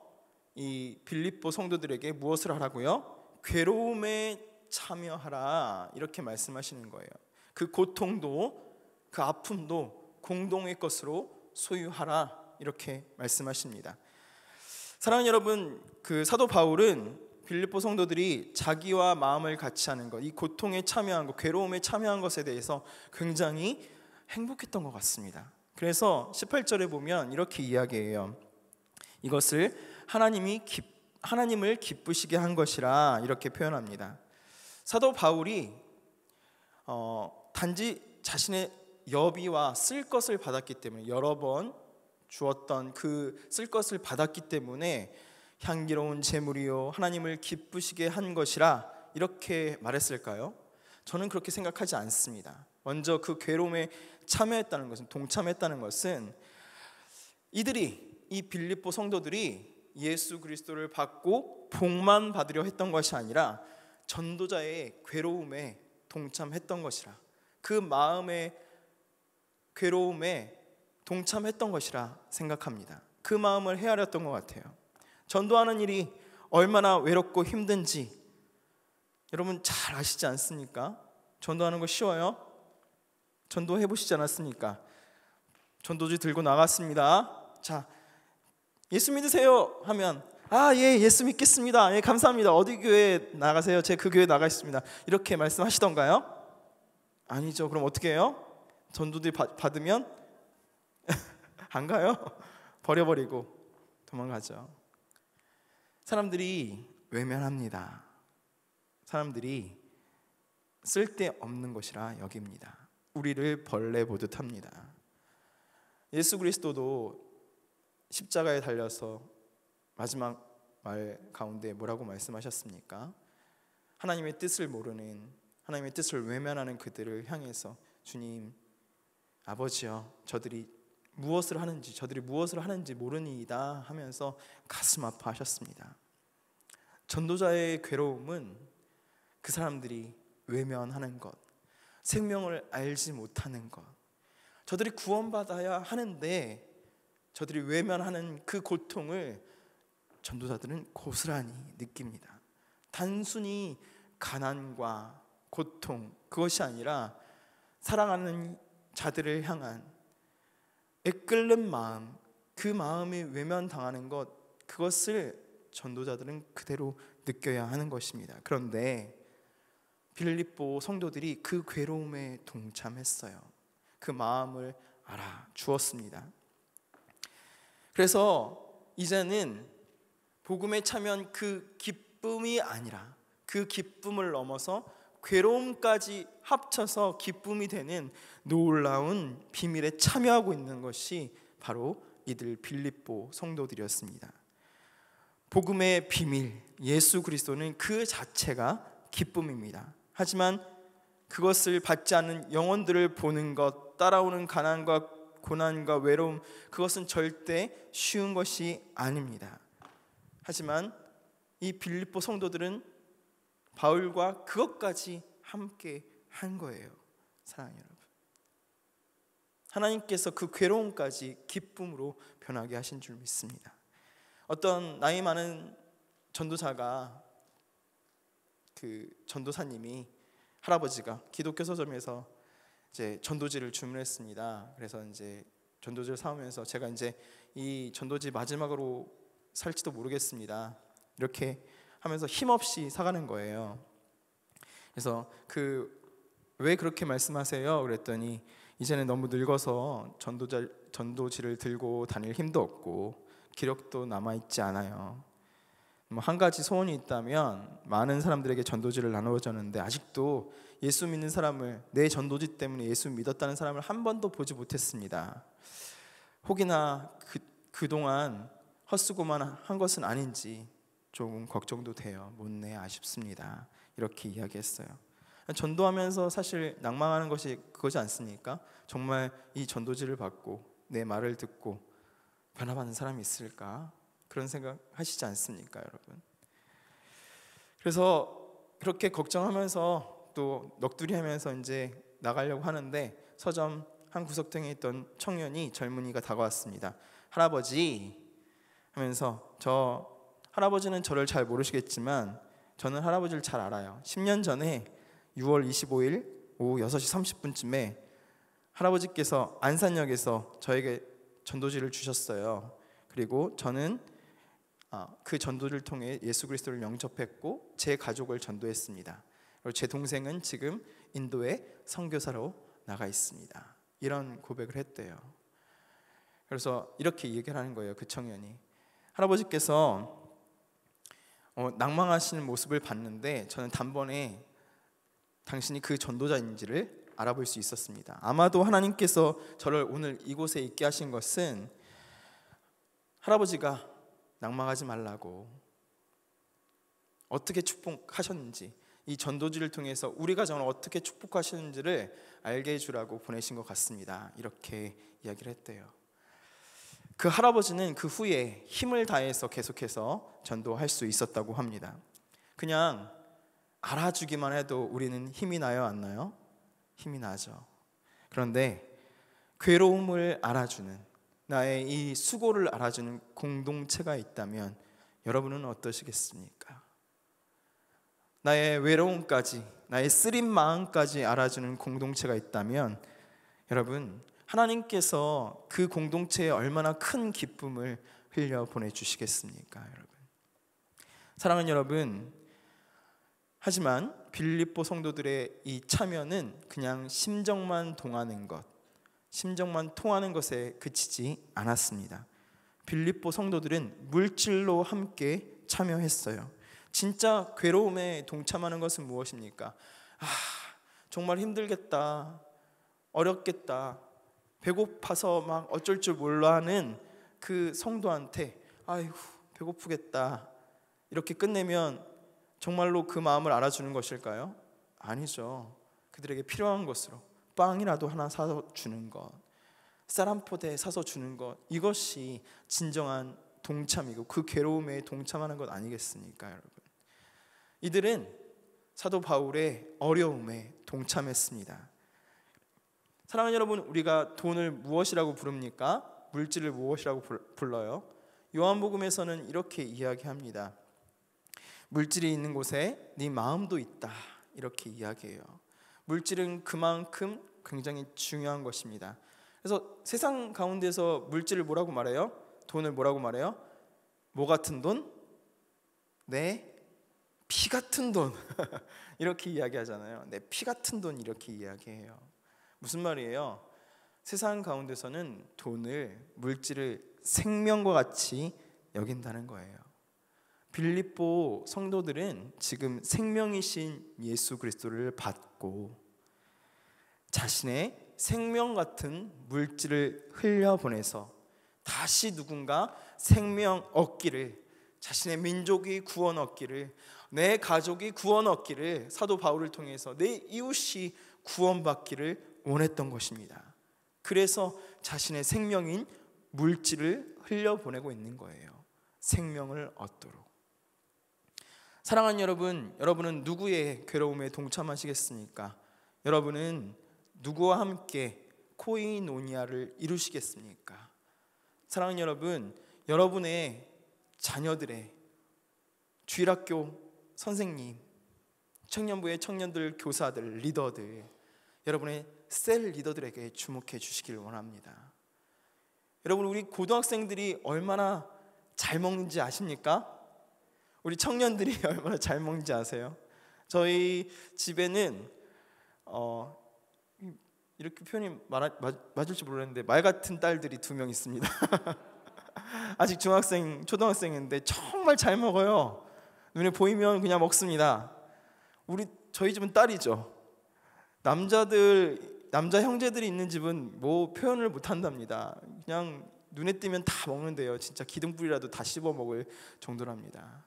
이 빌립보 성도들에게 무엇을 하라고요? 괴로움에 참여하라, 이렇게 말씀하시는 거예요. 그 고통도, 그 아픔도 공동의 것으로 소유하라, 이렇게 말씀하십니다. 사랑하는 여러분, 그 사도 바울은 빌립보 성도들이 자기와 마음을 같이 하는 것, 이 고통에 참여한 것, 괴로움에 참여한 것에 대해서 굉장히 행복했던 것 같습니다. 그래서 18절에 보면 이렇게 이야기해요. 이것을 하나님을 기쁘시게 한 것이라, 이렇게 표현합니다. 사도 바울이 단지 자신의 여비와 쓸 것을 받았기 때문에, 여러 번 주었던 그 쓸 것을 받았기 때문에 향기로운 제물이요 하나님을 기쁘시게 한 것이라 이렇게 말했을까요? 저는 그렇게 생각하지 않습니다. 먼저 그 괴로움에 참여했다는 것은, 동참했다는 것은, 이 빌립보 성도들이 예수 그리스도를 받고 복만 받으려 했던 것이 아니라 전도자의 괴로움에 동참했던 것이라, 그 마음에 괴로움에 동참했던 것이라 생각합니다. 그 마음을 헤아렸던 것 같아요. 전도하는 일이 얼마나 외롭고 힘든지 여러분 잘 아시지 않습니까? 전도하는 거 쉬워요? 전도해 보시지 않았습니까? 전도지 들고 나갔습니다. 자, 예수 믿으세요 하면 예, 예수 믿겠습니다. 예, 감사합니다. 어디 교회 나가세요? 제 그 교회 나가 있습니다. 이렇게 말씀하시던가요? 아니죠. 그럼 어떻게 해요? 전도지 받으면 안 가요? 버려버리고 도망가죠. 사람들이 외면합니다. 사람들이 쓸데없는 것이라 여깁니다. 우리를 벌레 보듯 합니다. 예수 그리스도도 십자가에 달려서 마지막 말 가운데 뭐라고 말씀하셨습니까? 하나님의 뜻을 모르는, 하나님의 뜻을 외면하는 그들을 향해서 주님, 아버지여, 저들이 무엇을 하는지 모르니이다 하면서 가슴 아파하셨습니다. 전도자의 괴로움은 그 사람들이 외면하는 것, 생명을 알지 못하는 것, 저들이 구원받아야 하는데 저들이 외면하는 그 고통을 전도자들은 고스란히 느낍니다. 단순히 가난과 고통, 그것이 아니라 사랑하는 자들을 향한 애끓는 마음, 그 마음이 외면당하는 것, 그것을 전도자들은 그대로 느껴야 하는 것입니다. 그런데 빌립보 성도들이 그 괴로움에 동참했어요. 그 마음을 알아주었습니다. 그래서 이제는 복음에 참여한 그 기쁨이 아니라 그 기쁨을 넘어서 괴로움까지 합쳐서 기쁨이 되는 놀라운 비밀에 참여하고 있는 것이 바로 이들 빌립보 성도들이었습니다. 복음의 비밀, 예수 그리스도는 그 자체가 기쁨입니다. 하지만 그것을 받지 않는 영혼들을 보는 것, 따라오는 가난과 고난과 외로움, 그것은 절대 쉬운 것이 아닙니다. 하지만 이 빌립보 성도들은 바울과 그것까지 함께 한 거예요. 사랑하는 여러분, 하나님께서 그 괴로움까지 기쁨으로 변하게 하신 줄 믿습니다. 어떤 나이 많은 전도자가, 그 전도사님이, 할아버지가 기독교 서점에서 이제 전도지를 주문했습니다. 그래서 이제 전도지를 사오면서 제가 이제 이 전도지 마지막으로 살지도 모르겠습니다. 이렇게 하면서 힘없이 사가는 거예요. 그래서 왜 그렇게 말씀하세요? 그랬더니 이제는 너무 늙어서 전도지를 들고 다닐 힘도 없고 기력도 남아있지 않아요. 한 가지 소원이 있다면 많은 사람들에게 전도지를 나누어졌는데 아직도 예수 믿는 사람을, 내 전도지 때문에 예수 믿었다는 사람을 한 번도 보지 못했습니다. 혹이나 그동안 헛수고만 한 것은 아닌지 조금 걱정도 돼요. 못내 아쉽습니다. 이렇게 이야기했어요. 전도하면서 사실 낭망하는 것이 그거지 않습니까? 정말 이 전도지를 받고 내 말을 듣고 변화받는 사람이 있을까? 그런 생각 하시지 않습니까, 여러분? 그래서 그렇게 걱정하면서 또 넋두리하면서 이제 나가려고 하는데 서점 한 구석탱이에 있던 젊은이가 다가왔습니다. 할아버지 하면서, 할아버지는 저를 잘 모르시겠지만 저는 할아버지를 잘 알아요. 10년 전에 6월 25일 오후 6시 30분쯤에 할아버지께서 안산역에서 저에게 전도지를 주셨어요. 그리고 저는 그 전도를 통해 예수 그리스도를 영접했고 제 가족을 전도했습니다. 그리고 제 동생은 지금 인도에 선교사로 나가 있습니다. 이런 고백을 했대요. 그래서 이렇게 얘기를 하는 거예요. 그 청년이, 할아버지께서 낭망하시는 모습을 봤는데 저는 단번에 당신이 그 전도자인지를 알아볼 수 있었습니다. 아마도 하나님께서 저를 오늘 이곳에 있게 하신 것은 할아버지가 낭망하지 말라고, 어떻게 축복하셨는지, 이 전도지를 통해서 우리 가정을 어떻게 축복하시는지를 알게 해주라고 보내신 것 같습니다. 이렇게 이야기를 했대요. 그 할아버지는 그 후에 힘을 다해서 계속해서 전도할 수 있었다고 합니다. 그냥 알아주기만 해도 우리는 힘이 나요, 안 나요? 힘이 나죠. 그런데 괴로움을 알아주는, 나의 이 수고를 알아주는 공동체가 있다면 여러분은 어떠시겠습니까? 나의 외로움까지, 나의 쓰린 마음까지 알아주는 공동체가 있다면 여러분, 하나님께서 그 공동체에 얼마나 큰 기쁨을 흘려 보내주시겠습니까? 여러분, 사랑하는 여러분, 하지만 빌립보 성도들의 이 참여는 그냥 심정만 통하는 것에 그치지 않았습니다. 빌립보 성도들은 물질로 함께 참여했어요. 진짜 괴로움에 동참하는 것은 무엇입니까? 정말 힘들겠다, 어렵겠다, 배고파서 막 어쩔 줄 몰라 하는 그 성도한테 아이고 배고프겠다 이렇게 끝내면 정말로 그 마음을 알아주는 것일까요? 아니죠. 그들에게 필요한 것으로 빵이라도 하나 사서 주는 것, 쌀 한 포대 사서 주는 것, 이것이 진정한 동참이고 그 괴로움에 동참하는 것 아니겠습니까? 여러분, 이들은 사도 바울의 어려움에 동참했습니다. 사랑하는 여러분, 우리가 돈을 무엇이라고 부릅니까? 물질을 무엇이라고 불러요? 요한복음에서는 이렇게 이야기합니다. 물질이 있는 곳에 네 마음도 있다, 이렇게 이야기해요. 물질은 그만큼 굉장히 중요한 것입니다. 그래서 세상 가운데서 물질을 뭐라고 말해요? 돈을 뭐라고 말해요? 뭐 같은 돈? 내 피 같은 돈 이렇게 이야기하잖아요. 내 피 같은 돈 이렇게 이야기해요. 무슨 말이에요? 세상 가운데서는 돈을, 물질을 생명과 같이 여긴다는 거예요. 빌립보 성도들은 지금 생명이신 예수 그리스도를 받고 자신의 생명 같은 물질을 흘려보내서 다시 누군가 생명 얻기를, 자신의 민족이 구원 얻기를, 내 가족이 구원 얻기를, 사도 바울을 통해서 내 이웃이 구원받기를 원했던 것입니다. 그래서 자신의 생명인 물질을 흘려보내고 있는 거예요. 생명을 얻도록. 사랑하는 여러분, 여러분은 누구의 괴로움에 동참하시겠습니까? 여러분은 누구와 함께 코이노니아를 이루시겠습니까? 사랑하는 여러분, 여러분의 자녀들의 주일학교 선생님, 청년부의 청년들, 교사들, 리더들, 여러분의 셀 리더들에게 주목해 주시길 원합니다. 여러분, 우리 고등학생들이 얼마나 잘 먹는지 아십니까? 우리 청년들이 얼마나 잘 먹는지 아세요? 저희 집에는 이렇게 표현이 맞을지 모르겠는데 말 같은 딸들이 2명 있습니다. 아직 중학생, 초등학생인데 정말 잘 먹어요. 눈에 보이면 그냥 먹습니다. 저희 집은 딸이죠. 남자 형제들이 있는 집은 뭐 표현을 못 한답니다. 그냥 눈에 띄면 다 먹는데요. 진짜 기둥뿌리라도 다 씹어 먹을 정도랍니다.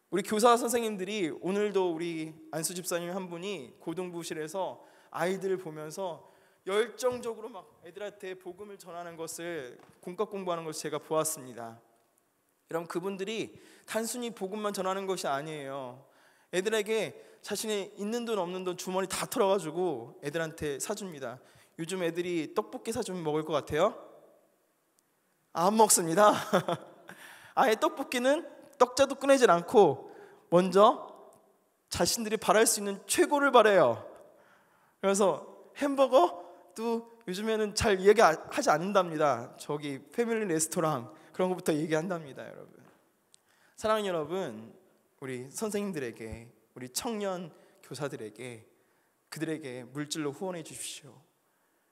우리 교사 선생님들이, 오늘도 우리 안수 집사님 한 분이 고등부실에서 아이들을 보면서 열정적으로 막 애들한테 복음을 전하는 것을, 공과 공부하는 것을 제가 보았습니다. 여러분, 그분들이 단순히 복음만 전하는 것이 아니에요. 애들에게 자신의 있는 돈 없는 돈 주머니 다 털어가지고 애들한테 사줍니다. 요즘 애들이 떡볶이 사주면 먹을 것 같아요? 안 먹습니다. 아예 떡볶이는 떡자도 꺼내질 않고 먼저 자신들이 바랄 수 있는 최고를 바래요. 그래서 햄버거도 요즘에는 잘 얘기하지 않는답니다. 저기 패밀리 레스토랑 그런 것부터 얘기한답니다. 여러분, 사랑하는 여러분, 우리 선생님들에게, 우리 청년 교사들에게, 그들에게 물질로 후원해 주십시오.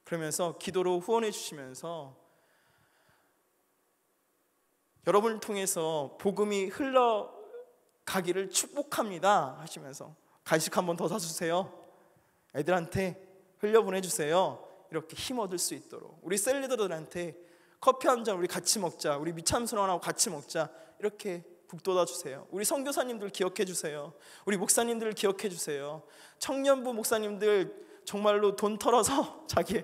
그러면서 기도로 후원해 주시면서 여러분을 통해서 복음이 흘러가기를 축복합니다 하시면서 간식 한 번 더 사주세요, 애들한테 흘려보내주세요, 이렇게 힘 얻을 수 있도록, 우리 셀리더들한테 커피 한 잔 우리 같이 먹자, 우리 미참선언하고 같이 먹자, 이렇게 북돋아 주세요. 우리 선교사님들 기억해 주세요. 우리 목사님들을 기억해 주세요. 청년부 목사님들 정말로 돈 털어서 자기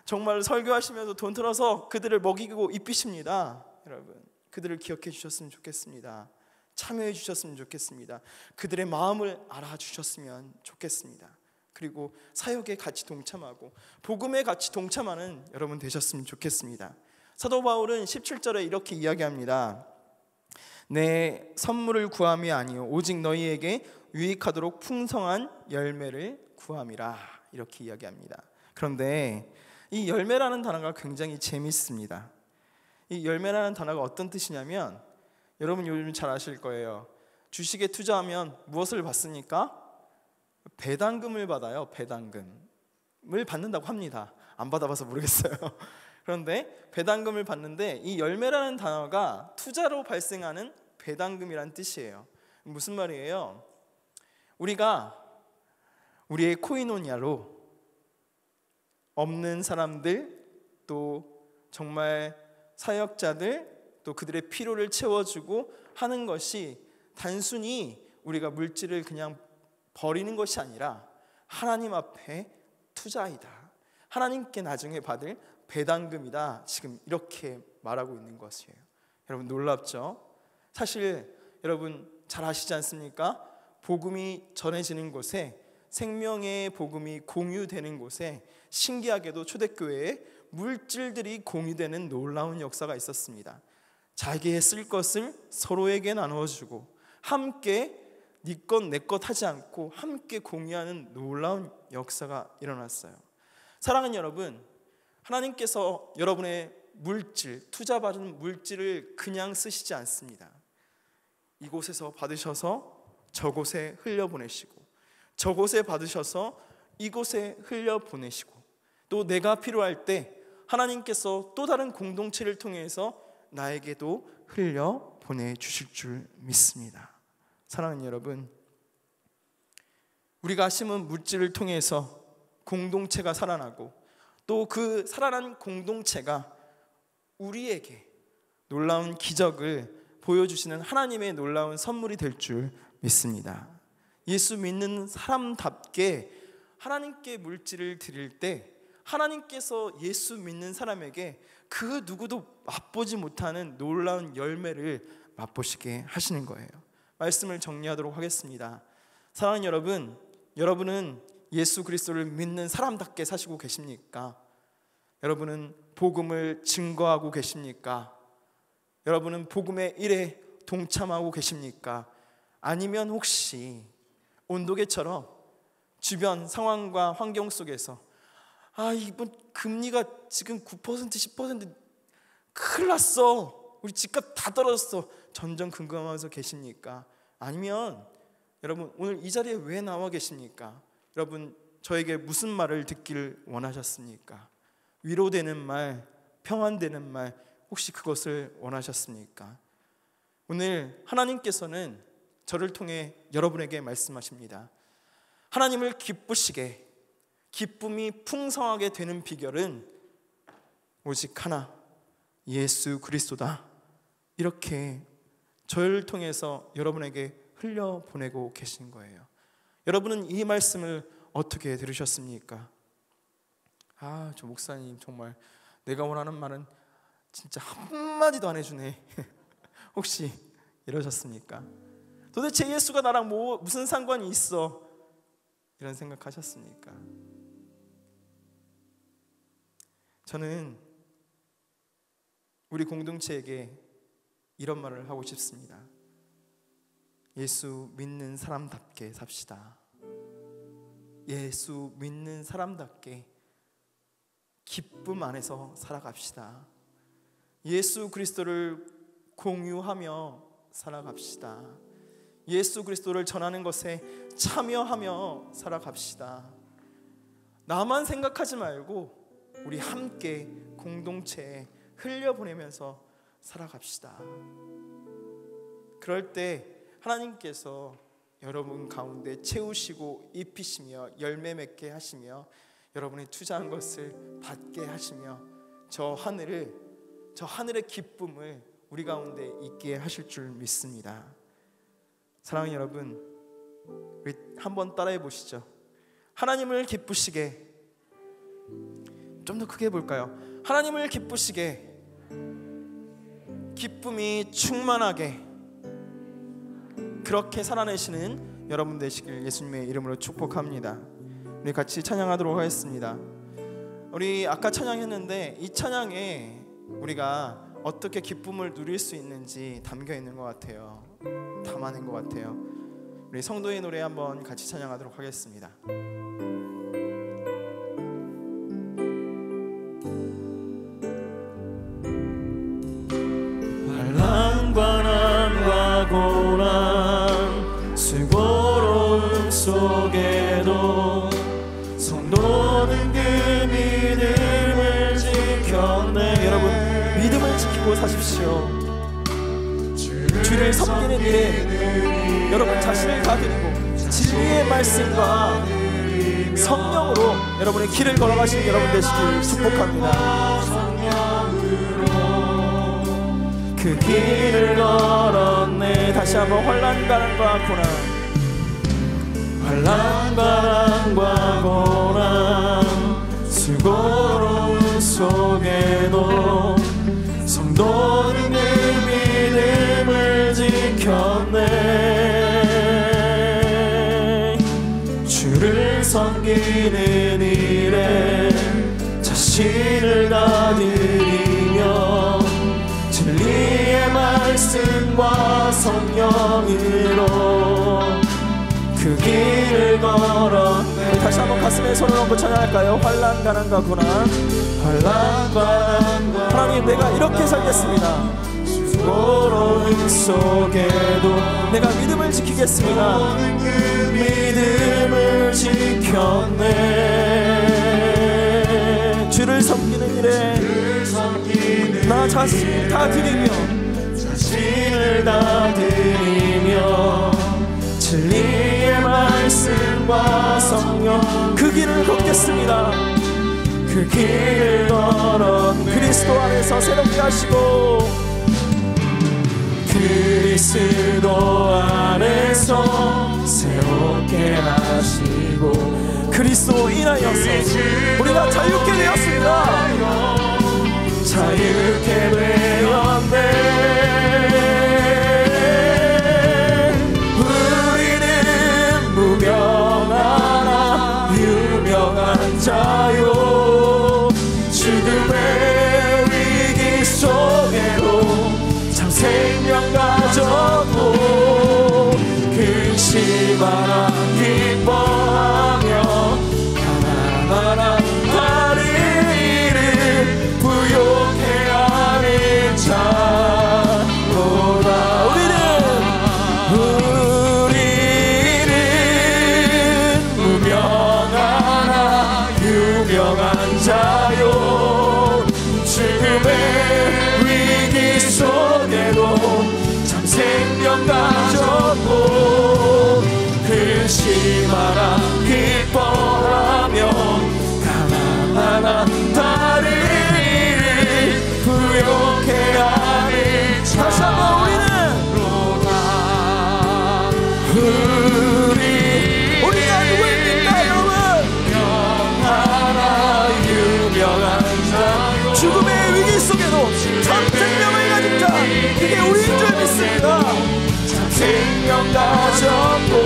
정말 설교하시면서 돈 털어서 그들을 먹이고 입히십니다. 여러분, 그들을 기억해 주셨으면 좋겠습니다. 참여해 주셨으면 좋겠습니다. 그들의 마음을 알아주셨으면 좋겠습니다. 그리고 사역에 같이 동참하고 복음에 같이 동참하는 여러분 되셨으면 좋겠습니다. 사도 바울은 17절에 이렇게 이야기합니다. 내 선물을 구함이 아니요 오직 너희에게 유익하도록 풍성한 열매를 구함이라, 이렇게 이야기합니다. 그런데 이 열매라는 단어가 굉장히 재밌습니다. 이 열매라는 단어가 어떤 뜻이냐면, 여러분 요즘 잘 아실 거예요. 주식에 투자하면 무엇을 받습니까? 배당금을 받아요. 배당금을 받는다고 합니다. 안 받아봐서 모르겠어요. 그런데 배당금을 받는데, 이 열매라는 단어가 투자로 발생하는 배당금이란 뜻이에요. 무슨 말이에요? 우리가 우리의 코이노니아로 없는 사람들, 또 정말 사역자들, 또 그들의 필요를 채워주고 하는 것이 단순히 우리가 물질을 그냥 버리는 것이 아니라 하나님 앞에 투자이다, 하나님께 나중에 받을 배당금이다, 지금 이렇게 말하고 있는 것이에요. 여러분 놀랍죠? 사실 여러분 잘 아시지 않습니까? 복음이 전해지는 곳에, 생명의 복음이 공유되는 곳에 신기하게도 초대교회에 물질들이 공유되는 놀라운 역사가 있었습니다. 자기의 쓸 것을 서로에게 나누어주고 함께 네 것 내 것 하지 않고 함께 공유하는 놀라운 역사가 일어났어요. 사랑하는 여러분, 하나님께서 여러분의 물질, 투자받은 물질을 그냥 쓰시지 않습니다. 이곳에서 받으셔서 저곳에 흘려보내시고, 저곳에 받으셔서 이곳에 흘려보내시고, 또 내가 필요할 때 하나님께서 또 다른 공동체를 통해서 나에게도 흘려보내주실 줄 믿습니다. 사랑하는 여러분, 우리가 심은 물질을 통해서 공동체가 살아나고, 또 그 살아난 공동체가 우리에게 놀라운 기적을 보여주시는 하나님의 놀라운 선물이 될 줄 믿습니다. 예수 믿는 사람답게 하나님께 물질을 드릴 때 하나님께서 예수 믿는 사람에게 그 누구도 맛보지 못하는 놀라운 열매를 맛보시게 하시는 거예요. 말씀을 정리하도록 하겠습니다. 사랑하는 여러분, 여러분은 예수 그리스도를 믿는 사람답게 사시고 계십니까? 여러분은 복음을 증거하고 계십니까? 여러분은 복음의 일에 동참하고 계십니까? 아니면 혹시 온도계처럼 주변 상황과 환경 속에서 이번 금리가 지금 9% 10% 큰일 났어, 우리 집값 다 떨어졌어, 전전긍긍하면서 계십니까? 아니면 여러분 오늘 이 자리에 왜 나와 계십니까? 여러분 저에게 무슨 말을 듣기를 원하셨습니까? 위로되는 말, 평안되는 말, 혹시 그것을 원하셨습니까? 오늘 하나님께서는 저를 통해 여러분에게 말씀하십니다. 하나님을 기쁘시게, 기쁨이 풍성하게 되는 비결은 오직 하나, 예수 그리스도다. 이렇게 저를 통해서 여러분에게 흘려보내고 계신 거예요. 여러분은 이 말씀을 어떻게 들으셨습니까? 저 목사님 정말 내가 원하는 말은 진짜 한마디도 안 해주네. 혹시 이러셨습니까? 도대체 예수가 나랑 무슨 상관이 있어? 이런 생각하셨습니까? 저는 우리 공동체에게 이런 말을 하고 싶습니다. 예수 믿는 사람답게 삽시다. 예수 믿는 사람답게 기쁨 안에서 살아갑시다. 예수 그리스도를 공유하며 살아갑시다. 예수 그리스도를 전하는 것에 참여하며 살아갑시다. 나만 생각하지 말고 우리 함께 공동체에 흘려보내면서 살아갑시다. 그럴 때 하나님께서 여러분 가운데 채우시고 입히시며 열매 맺게 하시며 여러분이 투자한 것을 받게 하시며 저 하늘의 기쁨을 우리 가운데 있게 하실 줄 믿습니다. 사랑하는 여러분, 우리 한번 따라해 보시죠. 하나님을 기쁘시게, 좀 더 크게 해볼까요? 하나님을 기쁘시게, 기쁨이 충만하게 그렇게 살아내시는 여러분 되시길 예수님의 이름으로 축복합니다. 우리 같이 찬양하도록 하겠습니다. 우리 아까 찬양했는데 이 찬양에 우리가 어떻게 기쁨을 누릴 수 있는지 담겨 있는 것 같아요. 담아낸 것 같아요. 우리 성도의 노래 한번 같이 찬양하도록 하겠습니다. 환난과 고난 수고로움 속에도 성도는 그 믿음을 지켰네. 여러분, 믿음을 지키고 사십시오. 주를 섬기는 일에 여러분 자신을 다 드리고 진리의 말씀과 성령으로 여러분의 길을 걸어가시는 여러분 되시길 축복합니다. 그 길을 걸었네. 다시 한번 환난과 고난, 환난과 고난 수고로움 속에도 성도는 그 믿음을 지켰네. 주를 섬기는 일에 자신을 다 드리며 진리의 말씀과 성령으로 그 길을 걸었네. 다시 한번 가슴에 손을 얹고 찬양할까요? 환난과 고난, 하나님, 내가 이렇게 살겠습니다. 수고로움 속에도 내가 믿음을 지키겠습니다. 믿음을 지켰네. 주를 섬기는 일에 나 자신을 다 드리며 진리의 말씀과 성령 그 길을 걷겠습니다. 그 길을 걸어 그리스도 안에서 새롭게 하시고 그리스도 안에서 새롭게 하시고 그리스도 인하여서 우리가 자유케 되었습니다. 자유케 되었네. 우리는 무명하나 유명한 자요. 죽음의 위기 속에도 참 생명 가졌고 근심하나 기뻐하며 하나하나 다른 일을 부욕해 하는 자로다. 우리는 무명하나 유명한 자요. 죽음의 위기 속에도 참 생명 가졌고 근심하나 기뻐하며 가난하나 다른 일을 부욕해 하는 자. 다시 한번 우리가 누구입니까 여러분? 유명한 자, 죽음의 위기 속에도 참 생명을 가진 자, 그게 우리인 줄 믿습니다. 참 생명 가졌고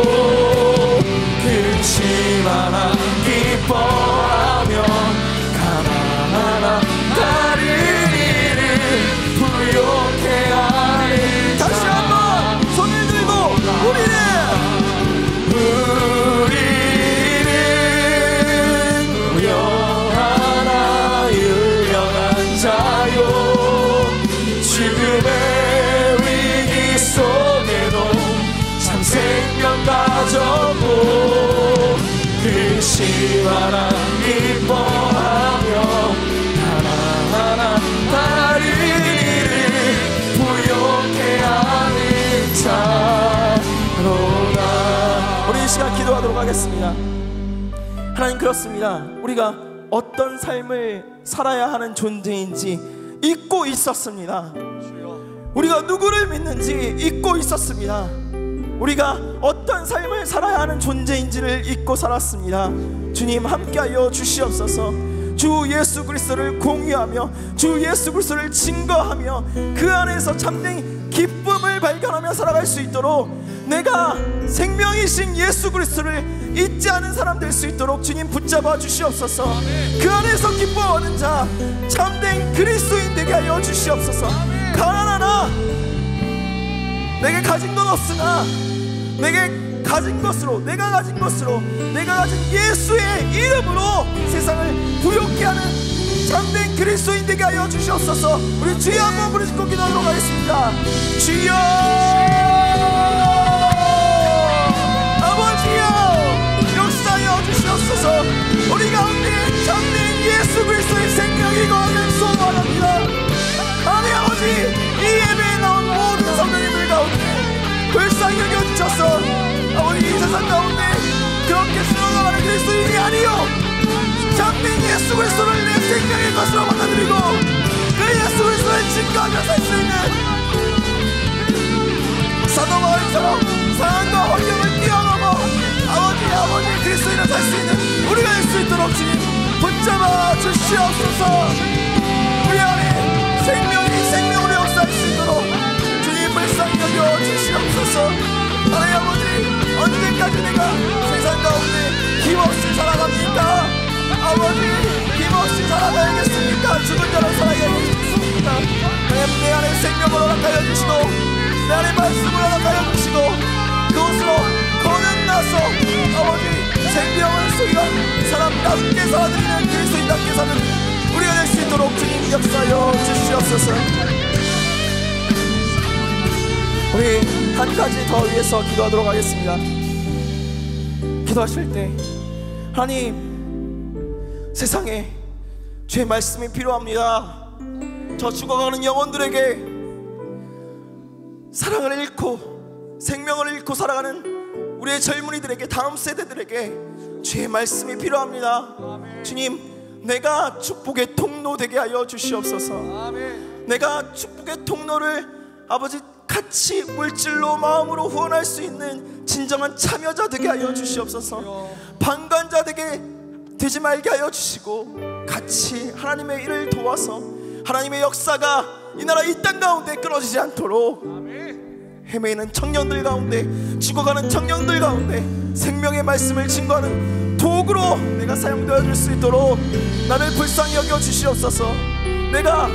근심하나 기뻐하며 가난하나 다른 일을 부욕해 하는. 다시 한번 손을 들고 우리는 무명하나 유명한 자요. 죽음의 위기 속에도 참 생명 가졌고 근심하나 기뻐하며 하나하나 다른 일을 부욕해 하는 자로다. 우리 이 시간 기도하도록 하겠습니다. 하나님, 그렇습니다. 우리가 어떤 삶을 살아야 하는 존재인지 잊고 있었습니다. 우리가 누구를 믿는지 잊고 있었습니다. 우리가 어떤 삶을 살아야 하는 존재인지를 잊고 살았습니다. 주님, 함께하여 주시옵소서. 주 예수 그리스도를 공유하며 주 예수 그리스도를 증거하며 그 안에서 참된 기쁨을 발견하며 살아갈 수 있도록 내가 생명이신 예수 그리스도를 잊지 않은 사람 될 수 있도록 주님 붙잡아 주시옵소서. 그 안에서 기뻐하는 자, 참된 그리스도인 되게 하여 주시옵소서. 가난하나 내게 가진 건 없으나 내게 가진 것으로, 내가 가진 것으로, 내가 가진 예수의 이름으로 세상을 부욕케 하는 참된 그리스도인 되게 하여 주시옵소서. 우리 주여 한번 부르짖고 기도하도록 하겠습니다. 주여, 아버지여, 역사하여 주시옵소서. 우리 가운데 참된 예수 그리스도의 생명이 거하길 소원합니다. 하나님 아버지, 이 예배에 나온 모든 성도님들 가운데 불쌍히 여겨주셔서 아버지, 이 세상 가운데 그렇게 쓰러져가는 그리스도인이 아니요 참된 예수 그리스도를 내 생명의 것으로 받아들이고 그 예수 그리스도를 증거하며 살 수 있는 사도 바울처럼 상황과 환경을 뛰어넘어 아버지 그리스도인을 살 수 있는 우리가 될 수 있도록 주님 붙잡아 주시옵소서. 우리 안에 생명으로 역사할 수 있도록 주님 불쌍히 여겨 주시옵소서. 하나님 아버지, 언제까지 내가 세상 가운데 힘없이 살아갑니까? 아버지, 힘없이 살아가야겠습니까? 죽은 자로 살아가야겠습니까? 내 안에 생명을 허락하여 주시고 내 안에 말씀을 허락하여 주시고 그것으로 거듭나서 아버지 생명을 소유한 사람답게 살아드리는 그리스도인답게 사는 우리가 될 수 있도록 주님 역사하여 주시옵소서. 우리 한 가지 더 위해서 기도하도록 하겠습니다. 기도하실 때 하나님, 세상에 주의 말씀이 필요합니다. 저 죽어가는 영혼들에게 사랑을 잃고 생명을 잃고 살아가는 우리의 젊은이들에게, 다음 세대들에게 주의 말씀이 필요합니다. 주님, 내가 축복의 통로 되게 하여 주시옵소서. 내가 축복의 통로를 아버지 같이 물질로 마음으로 후원할 수 있는 진정한 참여자 되게 하여 주시옵소서. 방관자 되지 말게 하여 주시고 같이 하나님의 일을 도와서 하나님의 역사가 이 나라 이 땅 가운데 끊어지지 않도록 헤매이는 청년들 가운데, 죽어가는 청년들 가운데 생명의 말씀을 증거하는 도구로 내가 사용되어 줄 수 있도록 나를 불쌍히 여겨 주시옵소서. 내가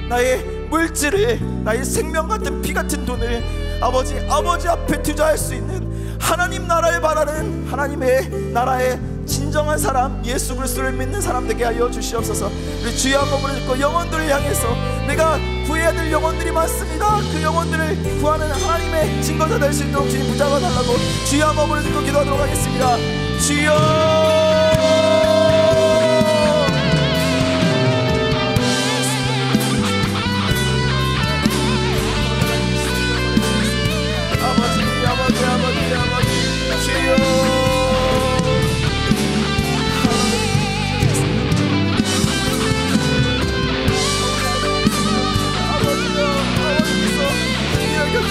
나의 물질을, 나의 생명 같은 피 같은 돈을 아버지 앞에 투자할 수 있는 하나님 나라를 바라는 하나님의 나라의 진정한 사람, 예수 그리스도를 믿는 사람 되게 하여 주시옵소서. 우리 주여 한번 부르짖고 영혼들을 향해서 내가 구해야 될 영혼들이 많습니다. 그 영혼들을 구하는 하나님의 증거자 될 수 있도록 주님 붙잡아 달라고 주여 한번 부르짖고 기도하도록 하겠습니다. 주여,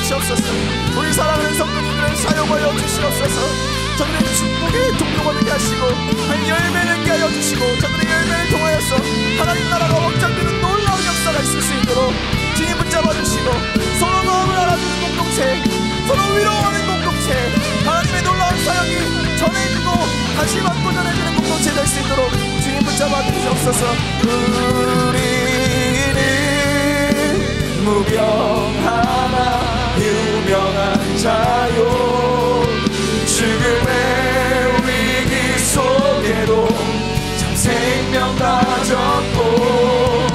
주시옵소서. 우리 사랑하는 성도님들을 사용하여 주시옵소서. 저들의 축복의 동료가 되게 하시고 열매 맺게 하여 주시고 저들의 열매를 통하여서 하나님 나라가 확장되는 놀라운 역사가 있을 수 있도록 주님 붙잡아 주시고 서로 마음을 알아주는 공동체, 서로 위로하는 공동체, 하나님의 놀라운 사역이 전해지고 다시 받고 전해지는 공동체 될 수 있도록 주님 붙잡아 주시옵소서. 우리는 무병하나 유명한 자요, 죽음의 위기 속에도 참 생명 가졌고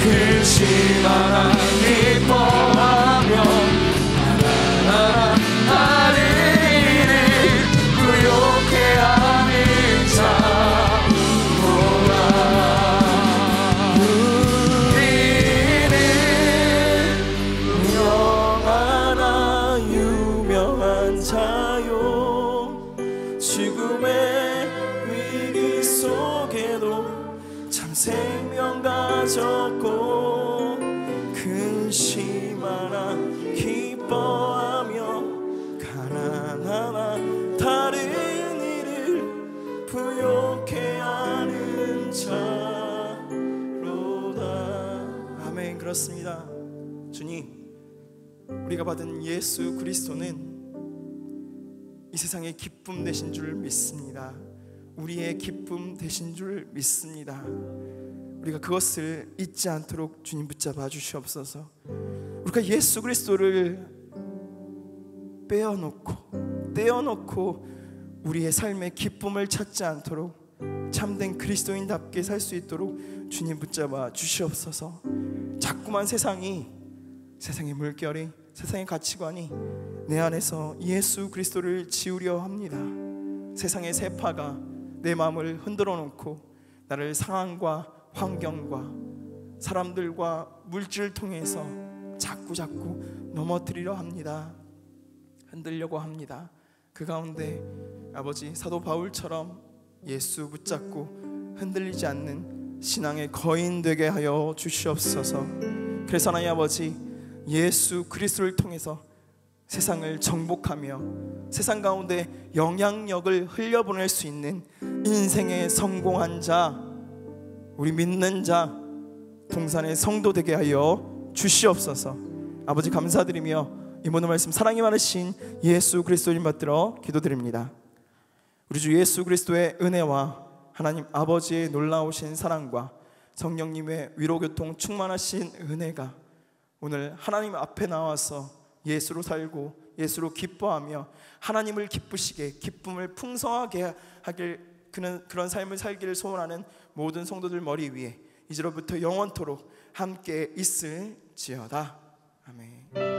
근심 하나 기뻐하며 하나하나 하는 일을 부욕해 하는 자로라. 생명 가졌고 근심하나 기뻐하며 가난하나 다른 일을 부욕해 하는 자로다. 아멘. 그렇습니다. 주님, 우리가 받은 예수 그리스도는 이 세상의 기쁨 되신 줄 믿습니다. 우리의 기쁨 되신 줄 믿습니다. 우리가 그것을 잊지 않도록 주님 붙잡아 주시옵소서. 우리가 예수 그리스도를 떼어놓고 우리의 삶의 기쁨을 찾지 않도록 참된 그리스도인답게 살 수 있도록 주님 붙잡아 주시옵소서. 자꾸만 세상의 물결이, 세상의 가치관이 내 안에서 예수 그리스도를 지우려 합니다. 세상의 세파가 내 마음을 흔들어 놓고 나를 상황과 환경과 사람들과 물질을 통해서 자꾸 넘어뜨리려 합니다. 흔들려고 합니다. 그 가운데 아버지, 사도 바울처럼 예수 붙잡고 흔들리지 않는 신앙의 거인 되게 하여 주시옵소서. 그래서 하나님 아버지, 예수 그리스도를 통해서 세상을 정복하며 세상 가운데 영향력을 흘려보낼 수 있는 인생의 성공한 자, 우리 믿는 자, 동산의 성도 되게 하여 주시옵소서. 아버지 감사드리며 이 모든 말씀 사랑이 많으신 예수 그리스도님 받들어 기도드립니다. 우리 주 예수 그리스도의 은혜와 하나님 아버지의 놀라우신 사랑과 성령님의 위로교통 충만하신 은혜가 오늘 하나님 앞에 나와서 예수로 살고 예수로 기뻐하며 하나님을 기쁘시게, 기쁨을 풍성하게 하길, 그런 삶을 살기를 소원하는 모든 성도들 머리 위에 이제로부터 영원토록 함께 있을지어다. 아멘.